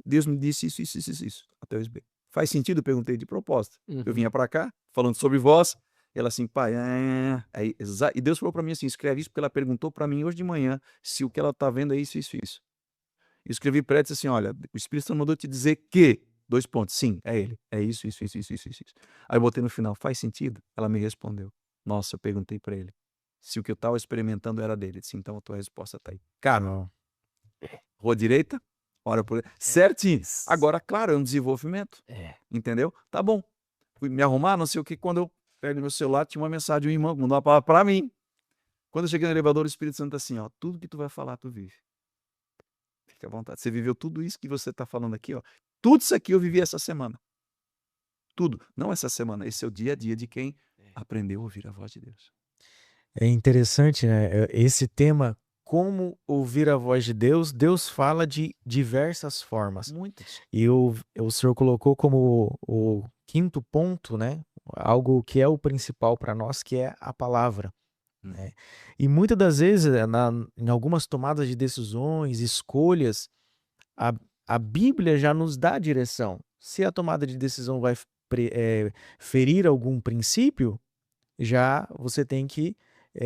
Deus me disse isso, isso, isso, isso, até o SB. Faz sentido? Eu perguntei de propósito. Eu vinha para cá, falando sobre voz. Ela assim, pai, e Deus falou para mim assim, escreve isso porque ela perguntou para mim hoje de manhã se o que ela está vendo é isso, isso, isso. Eu escrevi para ela e disse assim, olha, o Espírito Santo mandou te dizer que, 2 pontos, sim, é ele, é isso, isso, isso, isso, isso, isso. Aí eu botei no final, faz sentido? Ela me respondeu. Nossa, eu perguntei para ele. se o que eu estava experimentando era dele. Ele disse, então a tua resposta está aí. Cara, Não. rua direita, ora por... Certinho. Agora, claro, é um desenvolvimento. É. Entendeu? Tá bom. Fui me arrumar, não sei o que, quando eu pego meu celular, tinha uma mensagem de um irmão que mandou uma palavra para mim. Quando eu cheguei no elevador, o Espírito Santo tá assim, ó, tudo que tu vai falar, tu vive. Fica à vontade. Você viveu tudo isso que você está falando aqui, ó. Tudo isso aqui eu vivi essa semana. Tudo. Não essa semana. Esse é o dia a dia de quem aprendeu a ouvir a voz de Deus. É interessante, né? Esse tema, como ouvir a voz de Deus, Deus fala de diversas formas. Muitas. E o senhor colocou como o quinto ponto, né? Algo que é o principal para nós, que é a palavra. Né? E muitas das vezes, em algumas tomadas de decisões, escolhas, a Bíblia já nos dá a direção. Se a tomada de decisão vai ferir algum princípio, já você tem que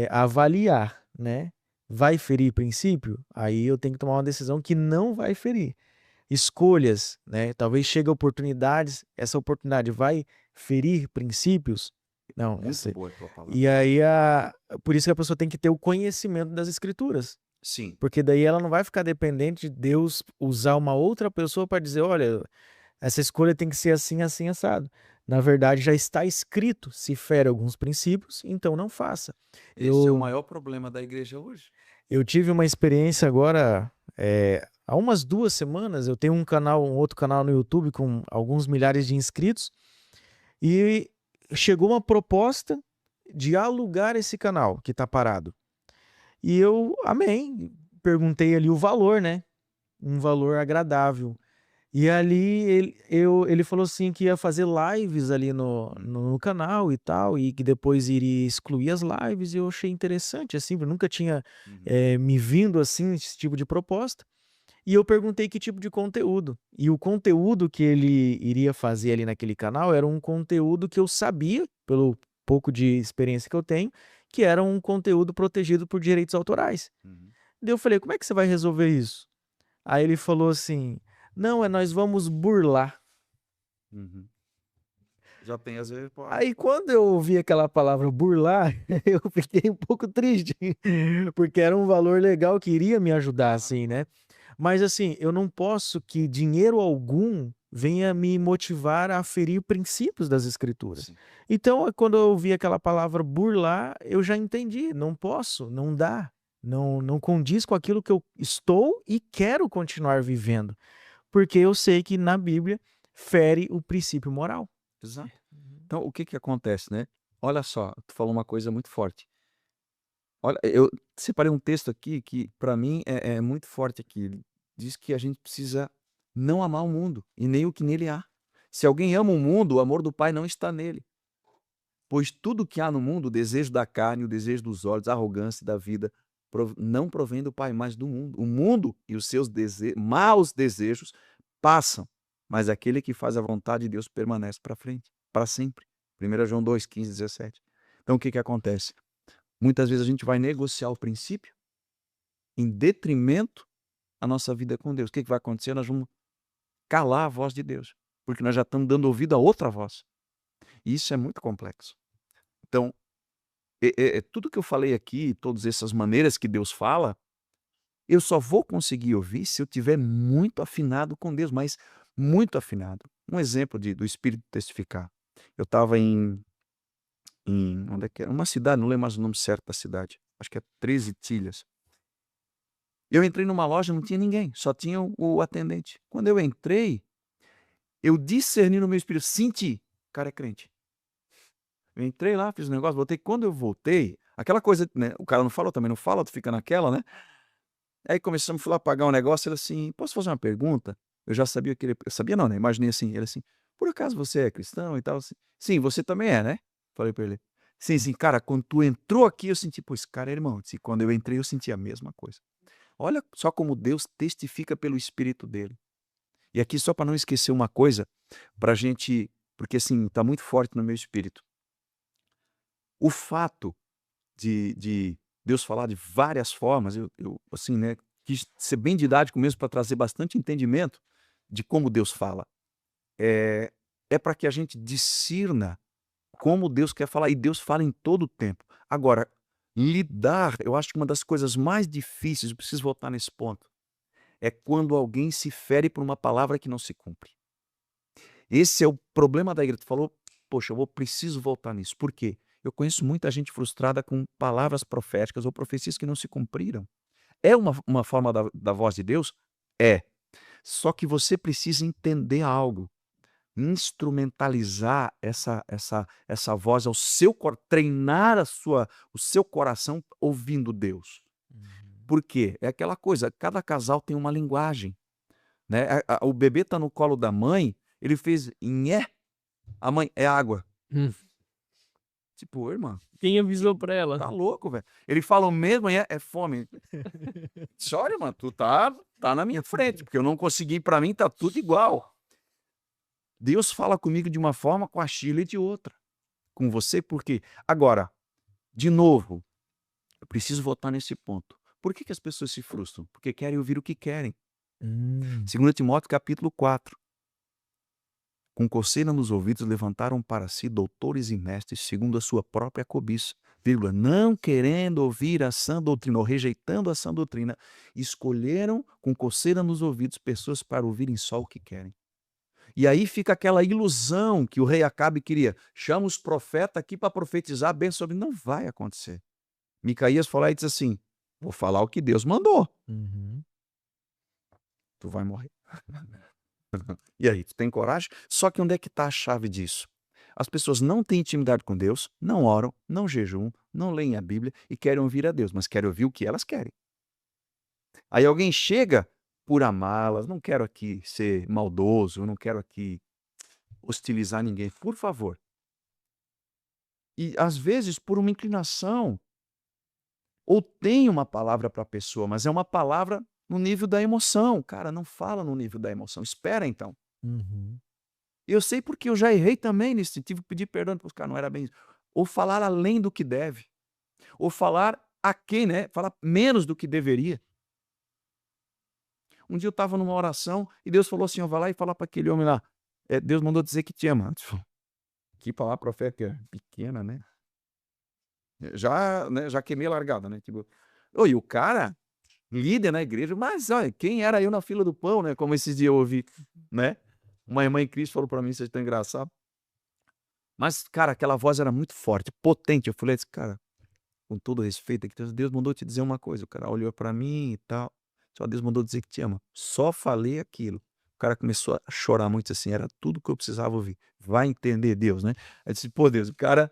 avaliar, né? Vai ferir princípio? Aí eu tenho que tomar uma decisão que não vai ferir. Escolhas, né? Talvez chegue oportunidades, essa oportunidade vai ferir princípios? Não, Muito boa a tua palavra. e aí, por isso que a pessoa tem que ter o conhecimento das escrituras. Sim. Porque daí ela não vai ficar dependente de Deus usar uma outra pessoa para dizer, olha, essa escolha tem que ser assim, assim, assado. Na verdade, já está escrito, se fere alguns princípios, então não faça. Esse é o maior problema da igreja hoje. Eu tive uma experiência agora, há umas 2 semanas, eu tenho um outro canal no YouTube com alguns milhares de inscritos, e chegou uma proposta de alugar esse canal que está parado. E eu amei, perguntei ali o valor, né? Um valor agradável. E ali ele falou assim que ia fazer lives ali no canal e tal, e que depois iria excluir as lives, e eu achei interessante, assim, eu nunca tinha me vindo assim, esse tipo de proposta. E eu perguntei que tipo de conteúdo. E o conteúdo que ele iria fazer ali naquele canal era um conteúdo que eu sabia, pelo pouco de experiência que eu tenho, que era um conteúdo protegido por direitos autorais. Daí eu falei, como é que você vai resolver isso? Aí ele falou assim, não, nós vamos burlar. Já tem às vezes. Aí quando eu ouvi aquela palavra burlar, eu fiquei um pouco triste, porque era um valor legal que iria me ajudar, assim, né? Mas assim, eu não posso que dinheiro algum venha me motivar a ferir princípios das escrituras. Sim. Então, quando eu ouvi aquela palavra burlar, eu já entendi, não posso, não dá, não condiz com aquilo que eu estou e quero continuar vivendo, porque eu sei que na Bíblia fere o princípio moral. Exato. Então, o que que acontece, né? Olha só, tu falou uma coisa muito forte. Olha, eu separei um texto aqui que para mim é muito forte aqui. Ele diz que a gente precisa não amar o mundo e nem o que nele há. Se alguém ama o mundo, o amor do Pai não está nele. Pois tudo que há no mundo, o desejo da carne, o desejo dos olhos, a arrogância da vida, não provém do Pai, mas do mundo. O mundo e os seus maus desejos passam, mas aquele que faz a vontade de Deus permanece para frente, para sempre. 1 João 2, 15, 17. Então o que que acontece? Muitas vezes a gente vai negociar o princípio em detrimento à nossa vida com Deus. O que que vai acontecer? Nós vamos calar a voz de Deus, porque nós já estamos dando ouvido a outra voz. E isso é muito complexo. Então, tudo que eu falei aqui, todas essas maneiras que Deus fala, eu só vou conseguir ouvir se eu tiver muito afinado com Deus, mas muito afinado. Um exemplo do Espírito testificar. Eu estava onde é que é? Uma cidade, não lembro mais o nome certo da cidade. Acho que é 13 Tilhas. Eu entrei numa loja, não tinha ninguém, só tinha o atendente. Quando eu entrei, eu discerni no meu espírito, senti, o cara é crente. Eu entrei lá, fiz um negócio, voltei. Quando eu voltei, aquela coisa, né? O cara não fala, eu também não falo, tu fica naquela, né? Aí começamos, fui lá pagar um negócio, ele assim, posso fazer uma pergunta? Eu já sabia que ele, eu sabia não, né? Imaginei assim, ele assim, por acaso você é cristão e tal? Assim, sim, você também é, né? Falei pra ele. Sim, cara, quando tu entrou aqui, eu senti, pô, esse cara é irmão. E quando eu entrei, eu senti a mesma coisa. Olha só como Deus testifica pelo Espírito dele. E aqui, só para não esquecer uma coisa, pra gente, porque assim, tá muito forte no meu espírito. O fato de Deus falar de várias formas, eu assim, né, quis ser bem didático mesmo para trazer bastante entendimento de como Deus fala. É para que a gente discirna como Deus quer falar, e Deus fala em todo o tempo. Agora, lidar, eu acho que uma das coisas mais difíceis, eu preciso voltar nesse ponto, é quando alguém se fere por uma palavra que não se cumpre. Esse é o problema da igreja. Tu falou, poxa, preciso voltar nisso. Por quê? Eu conheço muita gente frustrada com palavras proféticas ou profecias que não se cumpriram. É uma forma da voz de Deus? É. Só que você precisa entender algo. Instrumentalizar essa voz ao seu treinar o seu coração ouvindo Deus. Por quê? É aquela coisa, cada casal tem uma linguagem, né? O bebê está no colo da mãe, ele fez nhé, a mãe é água. Tipo, irmã, Quem avisou pra ela? tá louco, velho. Ele fala o mesmo, é fome. Sorry, irmã, tu tá na minha frente, porque eu não consegui, pra mim tá tudo igual. Deus fala comigo de uma forma, com a Sheila de outra. Com você, por quê? Agora, de novo, eu preciso voltar nesse ponto. Por que as pessoas se frustram? Porque querem ouvir o que querem. 2 Timóteo capítulo 4. Com coceira nos ouvidos levantaram para si doutores e mestres segundo a sua própria cobiça, não querendo ouvir a sã doutrina ou rejeitando a sã doutrina, escolheram com coceira nos ouvidos pessoas para ouvirem só o que querem. E aí fica aquela ilusão que o rei Acabe queria. Chama os profetas aqui para profetizar bem sobre. Não vai acontecer. Micaías falou e disse assim, vou falar o que Deus mandou. Tu vai morrer. E aí, tu tem coragem? Só que onde é que está a chave disso? As pessoas não têm intimidade com Deus, não oram, não jejuam, não leem a Bíblia e querem ouvir a Deus, mas querem ouvir o que elas querem. Aí alguém chega por amá-las, não quero aqui ser maldoso, eu não quero aqui hostilizar ninguém, por favor. E às vezes por uma inclinação, ou tem uma palavra para a pessoa, mas é uma palavra no nível da emoção. Cara, não fala no nível da emoção, espera então. Eu sei porque eu já errei também nesse, tive que pedir perdão para os caras, não era bem isso. Ou falar além do que deve, ou falar aquém, né? Falar menos do que deveria. Um dia eu estava numa oração e Deus falou assim, vai lá e fala para aquele homem lá, Deus mandou dizer que te ama. Que palavra profética pequena, né? Já queimei a largada, né? Tipo, e o cara, líder na igreja, mas olha, quem era eu na fila do pão, né? Como esses dias eu ouvi, né? Uma irmã em Cristo falou para mim, vocês estão engraçado. Mas, cara, aquela voz era muito forte, potente. Eu falei assim, cara, com todo respeito, Deus mandou te dizer uma coisa. O cara olhou para mim e tal. Só Deus mandou dizer que te ama. Só falei aquilo. O cara começou a chorar muito assim, era tudo que eu precisava ouvir. Vai entender Deus, né? Aí eu disse, pô, Deus, o cara,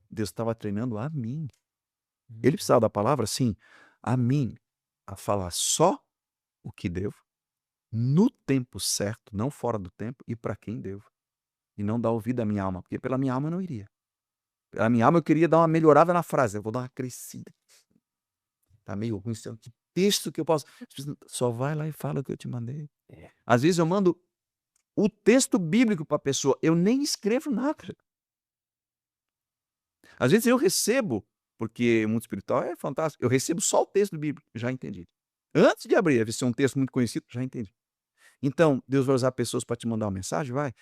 Deus estava treinando a mim. Ele precisava da palavra, sim, a mim, a falar só o que devo, no tempo certo, não fora do tempo, e para quem devo. E não dar ouvido à minha alma, porque pela minha alma eu não iria. Pela minha alma eu queria dar uma melhorada na frase, eu vou dar uma crescida. Tá meio ruim, que texto que eu posso... Só vai lá e fala o que eu te mandei. Às vezes eu mando o texto bíblico para a pessoa, eu nem escrevo nada. Às vezes eu recebo, porque o mundo espiritual é fantástico, eu recebo só o texto bíblico, já entendi. Antes de abrir, deve ser um texto muito conhecido, já entendi. Então, Deus vai usar pessoas para te mandar uma mensagem? Vai.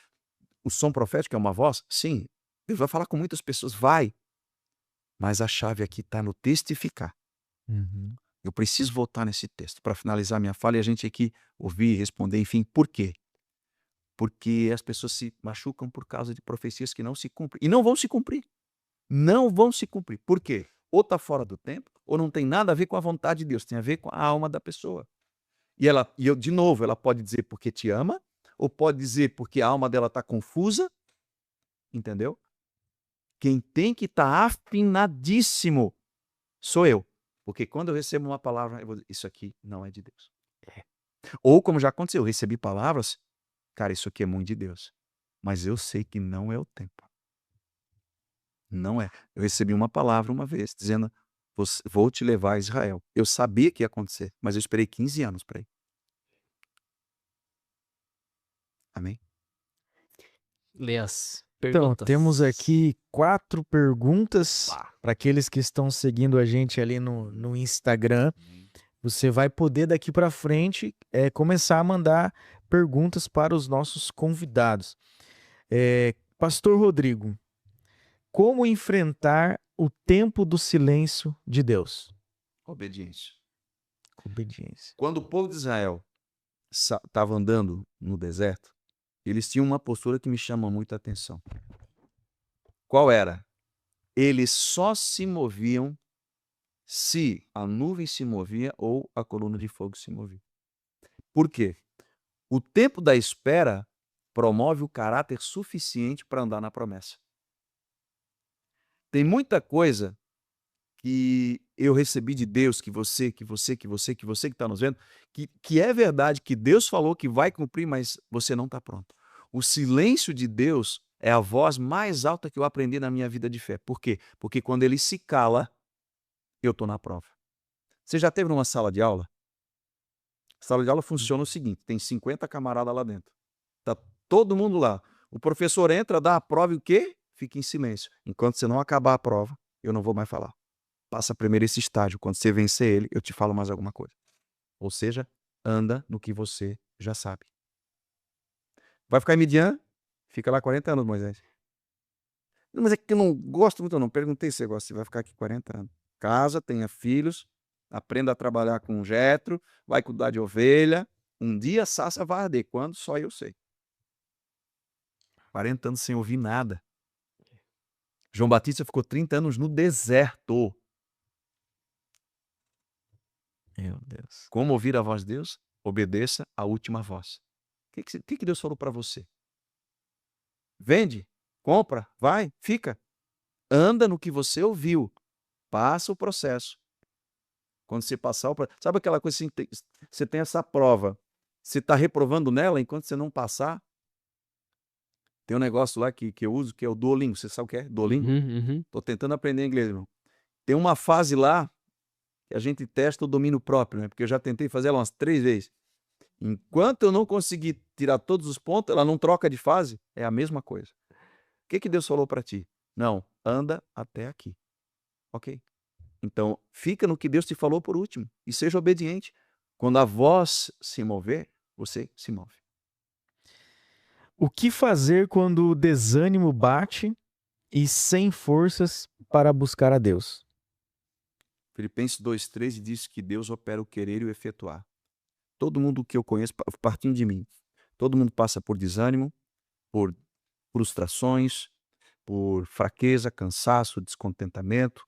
O som profético é uma voz? Sim. Deus vai falar com muitas pessoas? Vai. Mas a chave aqui está no testificar. Eu preciso voltar nesse texto para finalizar minha fala e a gente aqui ouvir, responder, enfim, por quê? Porque as pessoas se machucam por causa de profecias que não se cumprem. E não vão se cumprir. Não vão se cumprir. Por quê? Ou está fora do tempo, ou não tem nada a ver com a vontade de Deus, tem a ver com a alma da pessoa. De novo, ela pode dizer porque te ama, ou pode dizer porque a alma dela está confusa, entendeu? Quem tem que estar afinadíssimo sou eu. Porque quando eu recebo uma palavra, eu vou dizer, isso aqui não é de Deus. Ou como já aconteceu, eu recebi palavras, cara, isso aqui é muito de Deus. Mas eu sei que não é o tempo. Não é. Eu recebi uma palavra uma vez, dizendo, vou te levar a Israel. Eu sabia que ia acontecer, mas eu esperei 15 anos para ir. Amém? Lê as Então, perguntas. temos aqui 4 perguntas para aqueles que estão seguindo a gente ali no Instagram. Você vai poder daqui para frente começar a mandar perguntas para os nossos convidados. Pastor Rodrigo, como enfrentar o tempo do silêncio de Deus? Obediência. Obediência. Quando o povo de Israel estava andando no deserto, eles tinham uma postura que me chama muita atenção. Qual era? Eles só se moviam se a nuvem se movia ou a coluna de fogo se movia. Por quê? O tempo da espera promove o caráter suficiente para andar na promessa. Tem muita coisa que eu recebi de Deus, que você que está nos vendo, que é verdade, que Deus falou que vai cumprir, mas você não está pronto. O silêncio de Deus é a voz mais alta que eu aprendi na minha vida de fé. Por quê? Porque quando ele se cala, eu estou na prova. Você já esteve numa sala de aula? A sala de aula funciona o seguinte, tem 50 camaradas lá dentro. Tá todo mundo lá. O professor entra, dá a prova e o quê? Fica em silêncio. Enquanto você não acabar a prova, eu não vou mais falar. Passa primeiro esse estágio. Quando você vencer ele, eu te falo mais alguma coisa. Ou seja, anda no que você já sabe. Vai ficar em Midian? Fica lá 40 anos, Moisés. Mas é que eu não gosto muito, não. Perguntei se você gosta. Você vai ficar aqui 40 anos. Casa, tenha filhos, aprenda a trabalhar com Jetro, vai cuidar de ovelha. Um dia a sarça vai arder. Quando? Só eu sei. 40 anos sem ouvir nada. João Batista ficou 30 anos no deserto. Meu Deus. Como ouvir a voz de Deus? Obedeça a última voz. O que Deus falou para você? Vende, compra, vai, fica. Anda no que você ouviu. Passa o processo. Quando você passar o processo... Sabe aquela coisa assim, você tem essa prova. Você está reprovando nela enquanto você não passar? Tem um negócio lá que eu uso, que é o Duolingo. Você sabe o que é? Duolingo? Estou tentando aprender inglês, irmão. Tem uma fase lá que a gente testa o domínio próprio, né? Porque eu já tentei fazer ela umas 3 vezes. Enquanto eu não conseguir tirar todos os pontos, ela não troca de fase, é a mesma coisa. O que Deus falou para ti? Não, anda até aqui. Ok? Então, fica no que Deus te falou por último e seja obediente. Quando a voz se mover, você se move. O que fazer quando o desânimo bate e sem forças para buscar a Deus? Filipenses 2,13 diz que Deus opera o querer e o efetuar. Todo mundo que eu conheço, partindo de mim, todo mundo passa por desânimo, por frustrações, por fraqueza, cansaço, descontentamento.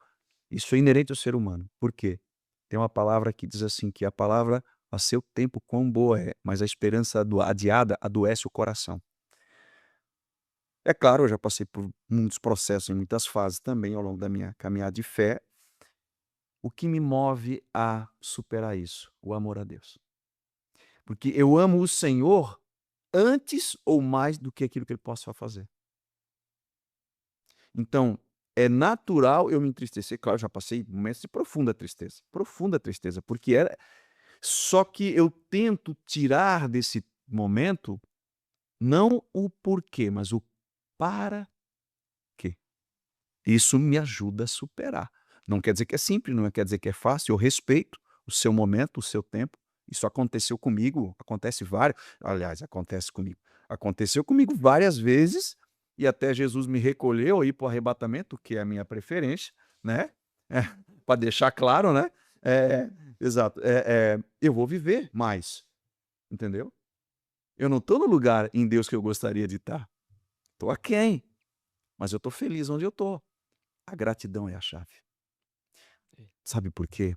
Isso é inerente ao ser humano. Por quê? Tem uma palavra que diz assim, que a palavra a seu tempo quão boa é, mas a esperança adiada adoece o coração. É claro, eu já passei por muitos processos, em muitas fases também ao longo da minha caminhada de fé. O que me move a superar isso? O amor a Deus. Porque eu amo o Senhor antes ou mais do que aquilo que Ele possa fazer. Então, é natural eu me entristecer. Claro, eu já passei momentos de profunda tristeza, porque era... Só que eu tento tirar desse momento não o porquê, mas o para quê. Isso me ajuda a superar. Não quer dizer que é simples, não quer dizer que é fácil. Eu respeito o seu momento, o seu tempo. Isso aconteceu comigo, acontece acontece comigo. Aconteceu comigo várias vezes e até Jesus me recolheu aí para o arrebatamento, que é a minha preferência, né? Para deixar claro, né? Exato. Eu vou viver mais, entendeu? Eu não estou no lugar em Deus que eu gostaria de estar. Estou aquém, mas eu estou feliz onde eu estou. A gratidão é a chave. Sabe por quê?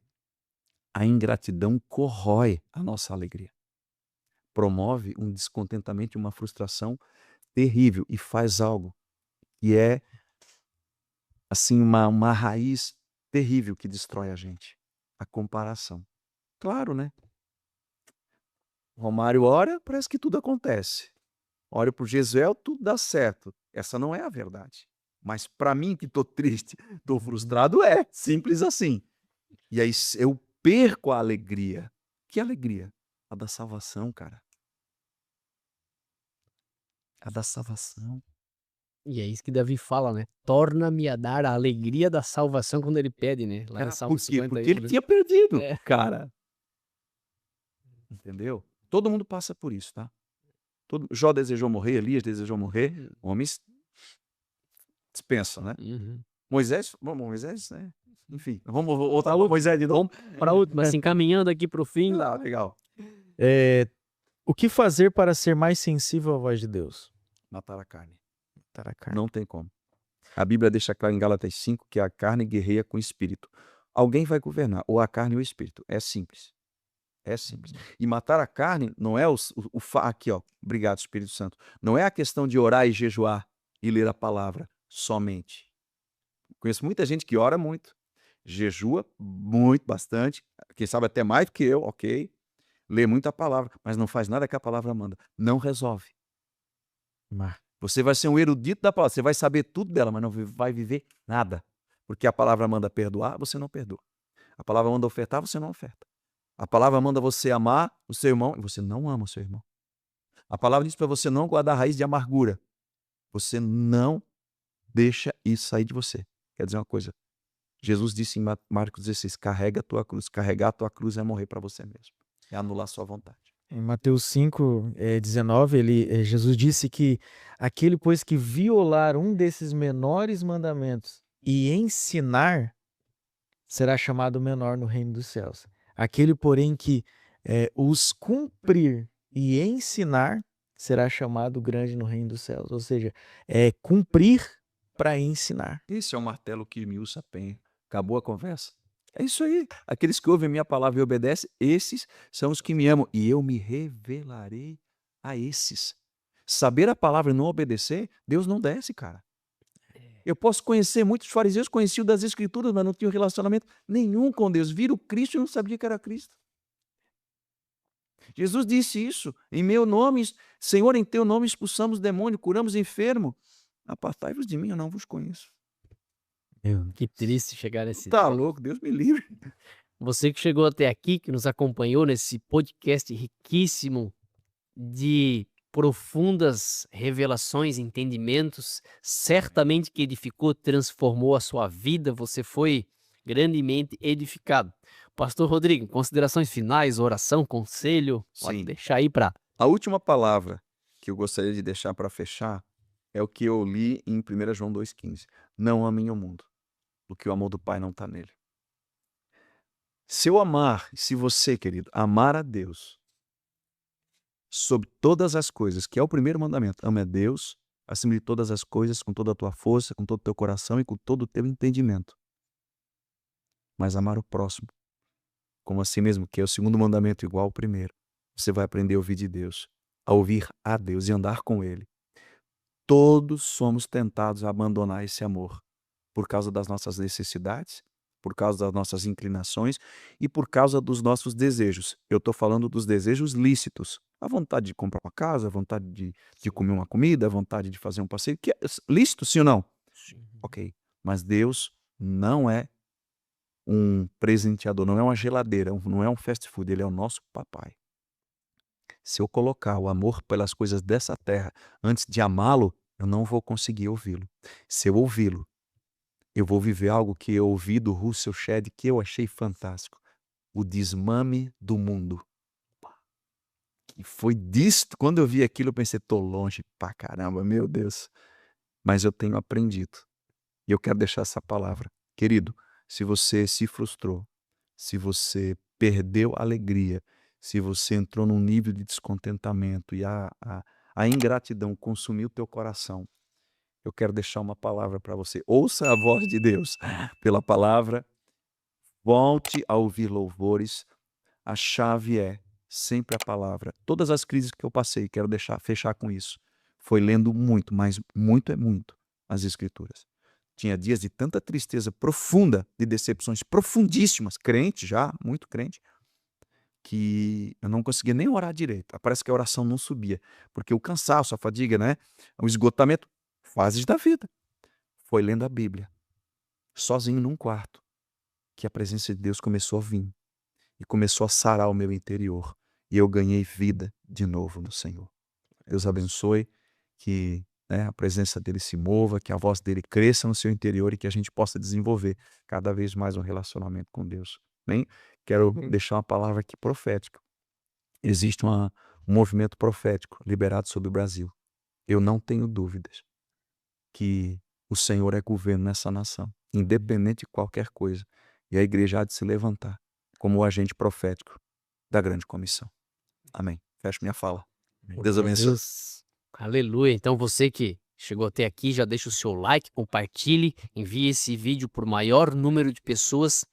A ingratidão corrói a nossa alegria. Promove um descontentamento e uma frustração terrível e faz algo que é assim uma raiz terrível que destrói a gente. A comparação. Claro, né? Romário ora, parece que tudo acontece. Ora por Jezreel, tudo dá certo. Essa não é a verdade. Mas para mim que estou triste, estou frustrado, é simples assim. E aí eu perco a alegria. Que alegria? A da salvação, cara. A da salvação. E é isso que Davi fala, né? Torna-me a dar a alegria da salvação quando ele pede, né? Lá em Salmo Por quê? 50. Porque ele tinha perdido, É. cara. Entendeu? Todo mundo passa por isso, tá? Jó desejou morrer, Elias desejou morrer. Homens dispensam, né? Uhum. Moisés, né? Enfim, vamos voltar para Moisés de novo. Para última, assim, caminhando aqui para o fim. Legal. O que fazer para ser mais sensível à voz de Deus? Matar a carne. Matar a carne. Não tem como. A Bíblia deixa claro em Gálatas 5 que a carne guerreia com o espírito. Alguém vai governar, ou a carne ou o espírito. É simples. É simples. E matar a carne não é aqui, ó. Obrigado, Espírito Santo. Não é a questão de orar e jejuar e ler a palavra somente. Conheço muita gente que ora muito, jejua muito, bastante, quem sabe até mais do que eu, ok? Lê muita palavra, mas não faz nada que a palavra manda. Não resolve. Você vai ser um erudito da palavra, você vai saber tudo dela, mas não vai viver nada. Porque a palavra manda perdoar, você não perdoa. A palavra manda ofertar, você não oferta. A palavra manda você amar o seu irmão e você não ama o seu irmão. A palavra diz para você não guardar raiz de amargura. Você não deixa isso sair de você. Quer dizer uma coisa, Jesus disse em Marcos 16, carrega a tua cruz. Carregar a tua cruz é morrer para você mesmo. É anular a sua vontade. Em Mateus 5, 19, Jesus disse que aquele, pois, que violar um desses menores mandamentos e ensinar, será chamado menor no reino dos céus. Aquele, porém, que os cumprir e ensinar, será chamado grande no reino dos céus. Ou seja, cumprir para ensinar. Esse é o martelo que esmiuça a penha. Acabou a conversa. É isso aí. Aqueles que ouvem minha palavra e obedecem, esses são os que me amam. E eu me revelarei a esses. Saber a palavra e não obedecer, Deus não desce, cara. Eu posso conhecer muitos fariseus, conheciam das escrituras, mas não tinham relacionamento nenhum com Deus. Viram Cristo e não sabiam que era Cristo. Jesus disse isso. Em meu nome, Senhor, em teu nome expulsamos demônio, curamos enfermo. Apartai-vos de mim, eu não vos conheço. Que triste chegar nesse... Tá louco, Deus me livre. Você que chegou até aqui, que nos acompanhou nesse podcast riquíssimo de profundas revelações, entendimentos, certamente que edificou, transformou a sua vida, você foi grandemente edificado. Pastor Rodrigo, considerações finais, oração, conselho, pode Sim. deixar aí para... A última palavra que eu gostaria de deixar para fechar é o que eu li em 1 João 2,15. Não amem o mundo, porque o amor do Pai não está nele. Se eu amar, se você, querido, amar a Deus sobre todas as coisas, que é o primeiro mandamento, ame a Deus acima de todas as coisas, com toda a tua força, com todo o teu coração e com todo o teu entendimento. Mas amar o próximo como a si mesmo, que é o segundo mandamento igual ao primeiro. Você vai aprender a ouvir de Deus, a ouvir a Deus e andar com Ele. Todos somos tentados a abandonar esse amor por causa das nossas necessidades, por causa das nossas inclinações e por causa dos nossos desejos. Eu estou falando dos desejos lícitos. A vontade de comprar uma casa, a vontade de comer uma comida, a vontade de fazer um passeio. Que é lícito, sim ou não? Sim. Ok. Mas Deus não é um presenteador, não é uma geladeira, não é um fast food. Ele é o nosso papai. Se eu colocar o amor pelas coisas dessa terra antes de amá-lo, eu não vou conseguir ouvi-lo. Se eu ouvi-lo, eu vou viver algo que eu ouvi do Russell Shedd, que eu achei fantástico. O desmame do mundo. E foi disto, quando eu vi aquilo, eu pensei, tô longe pra caramba, meu Deus. Mas eu tenho aprendido. E eu quero deixar essa palavra. Querido, se você se frustrou, se você perdeu a alegria, se você entrou num nível de descontentamento e a ingratidão consumiu o teu coração, eu quero deixar uma palavra para você. Ouça a voz de Deus pela palavra. Volte a ouvir louvores. A chave é sempre a palavra. Todas as crises que eu passei, quero fechar com isso. Foi lendo muito, mas muito é muito, as Escrituras. Tinha dias de tanta tristeza profunda, de decepções profundíssimas, crente já, muito crente, que eu não conseguia nem orar direito. Parece que a oração não subia, porque o cansaço, a fadiga, né? O esgotamento, fases da vida. Foi lendo a Bíblia, sozinho num quarto, que a presença de Deus começou a vir e começou a sarar o meu interior. E eu ganhei vida de novo no Senhor. Deus abençoe, que a presença dele se mova, que a voz dele cresça no seu interior e que a gente possa desenvolver cada vez mais um relacionamento com Deus. Bem, quero deixar uma palavra aqui profética. Existe um movimento profético liberado sobre o Brasil. Eu não tenho dúvidas que o Senhor é governo nessa nação. independente de qualquer coisa. E a igreja há de se levantar como o agente profético da grande comissão. Amém. Fecho minha fala. Deus abençoe. Deus. Aleluia. Então você que chegou até aqui, já deixa o seu like, compartilhe, envie esse vídeo por maior número de pessoas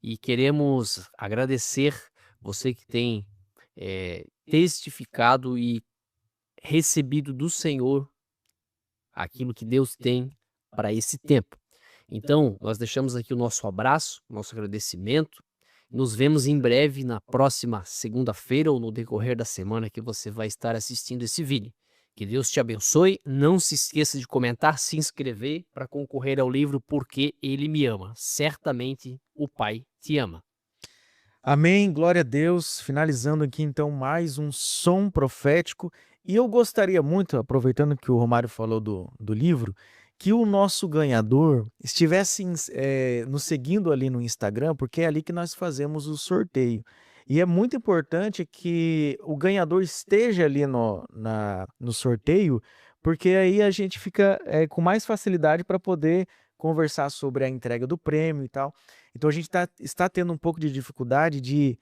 e queremos agradecer você que tem testificado e recebido do Senhor aquilo que Deus tem para esse tempo. Então, nós deixamos aqui o nosso abraço, nosso agradecimento. Nos vemos em breve na próxima segunda-feira ou no decorrer da semana que você vai estar assistindo esse vídeo. Que Deus te abençoe. Não se esqueça de comentar, se inscrever para concorrer ao livro Porque Ele Me Ama. Certamente o Pai te ama. Amém, glória a Deus. Finalizando aqui então mais um som profético. E eu gostaria muito, aproveitando que o Romário falou do livro, que o nosso ganhador estivesse nos seguindo ali no Instagram, porque é ali que nós fazemos o sorteio. E é muito importante que o ganhador esteja ali no sorteio, porque aí a gente fica com mais facilidade para poder conversar sobre a entrega do prêmio e tal. Então a gente está tendo um pouco de dificuldade de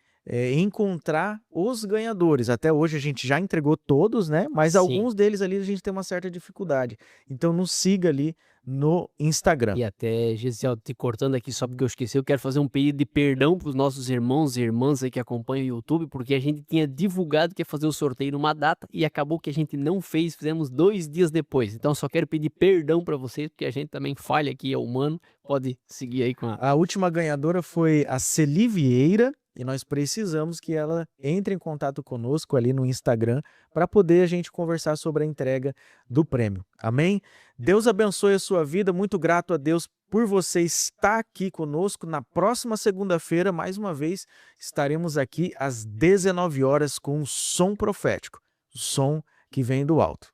encontrar os ganhadores. Até hoje a gente já entregou todos, né? Mas Sim. alguns deles ali a gente tem uma certa dificuldade. Então nos siga ali no Instagram. E até, Gesiel, te cortando aqui só porque eu esqueci, eu quero fazer um pedido de perdão para os nossos irmãos e irmãs aí que acompanham o YouTube, porque a gente tinha divulgado que ia fazer o sorteio numa data e acabou que a gente não fez, fizemos 2 dias depois. Então só quero pedir perdão para vocês, porque a gente também falha aqui, é humano. Pode seguir aí com A última ganhadora foi a Celi Vieira, e nós precisamos que ela entre em contato conosco ali no Instagram para poder a gente conversar sobre a entrega do prêmio. Amém? Deus abençoe a sua vida. Muito grato a Deus por você estar aqui conosco. Na próxima segunda-feira, mais uma vez, estaremos aqui às 19 horas com um som profético, o som que vem do alto.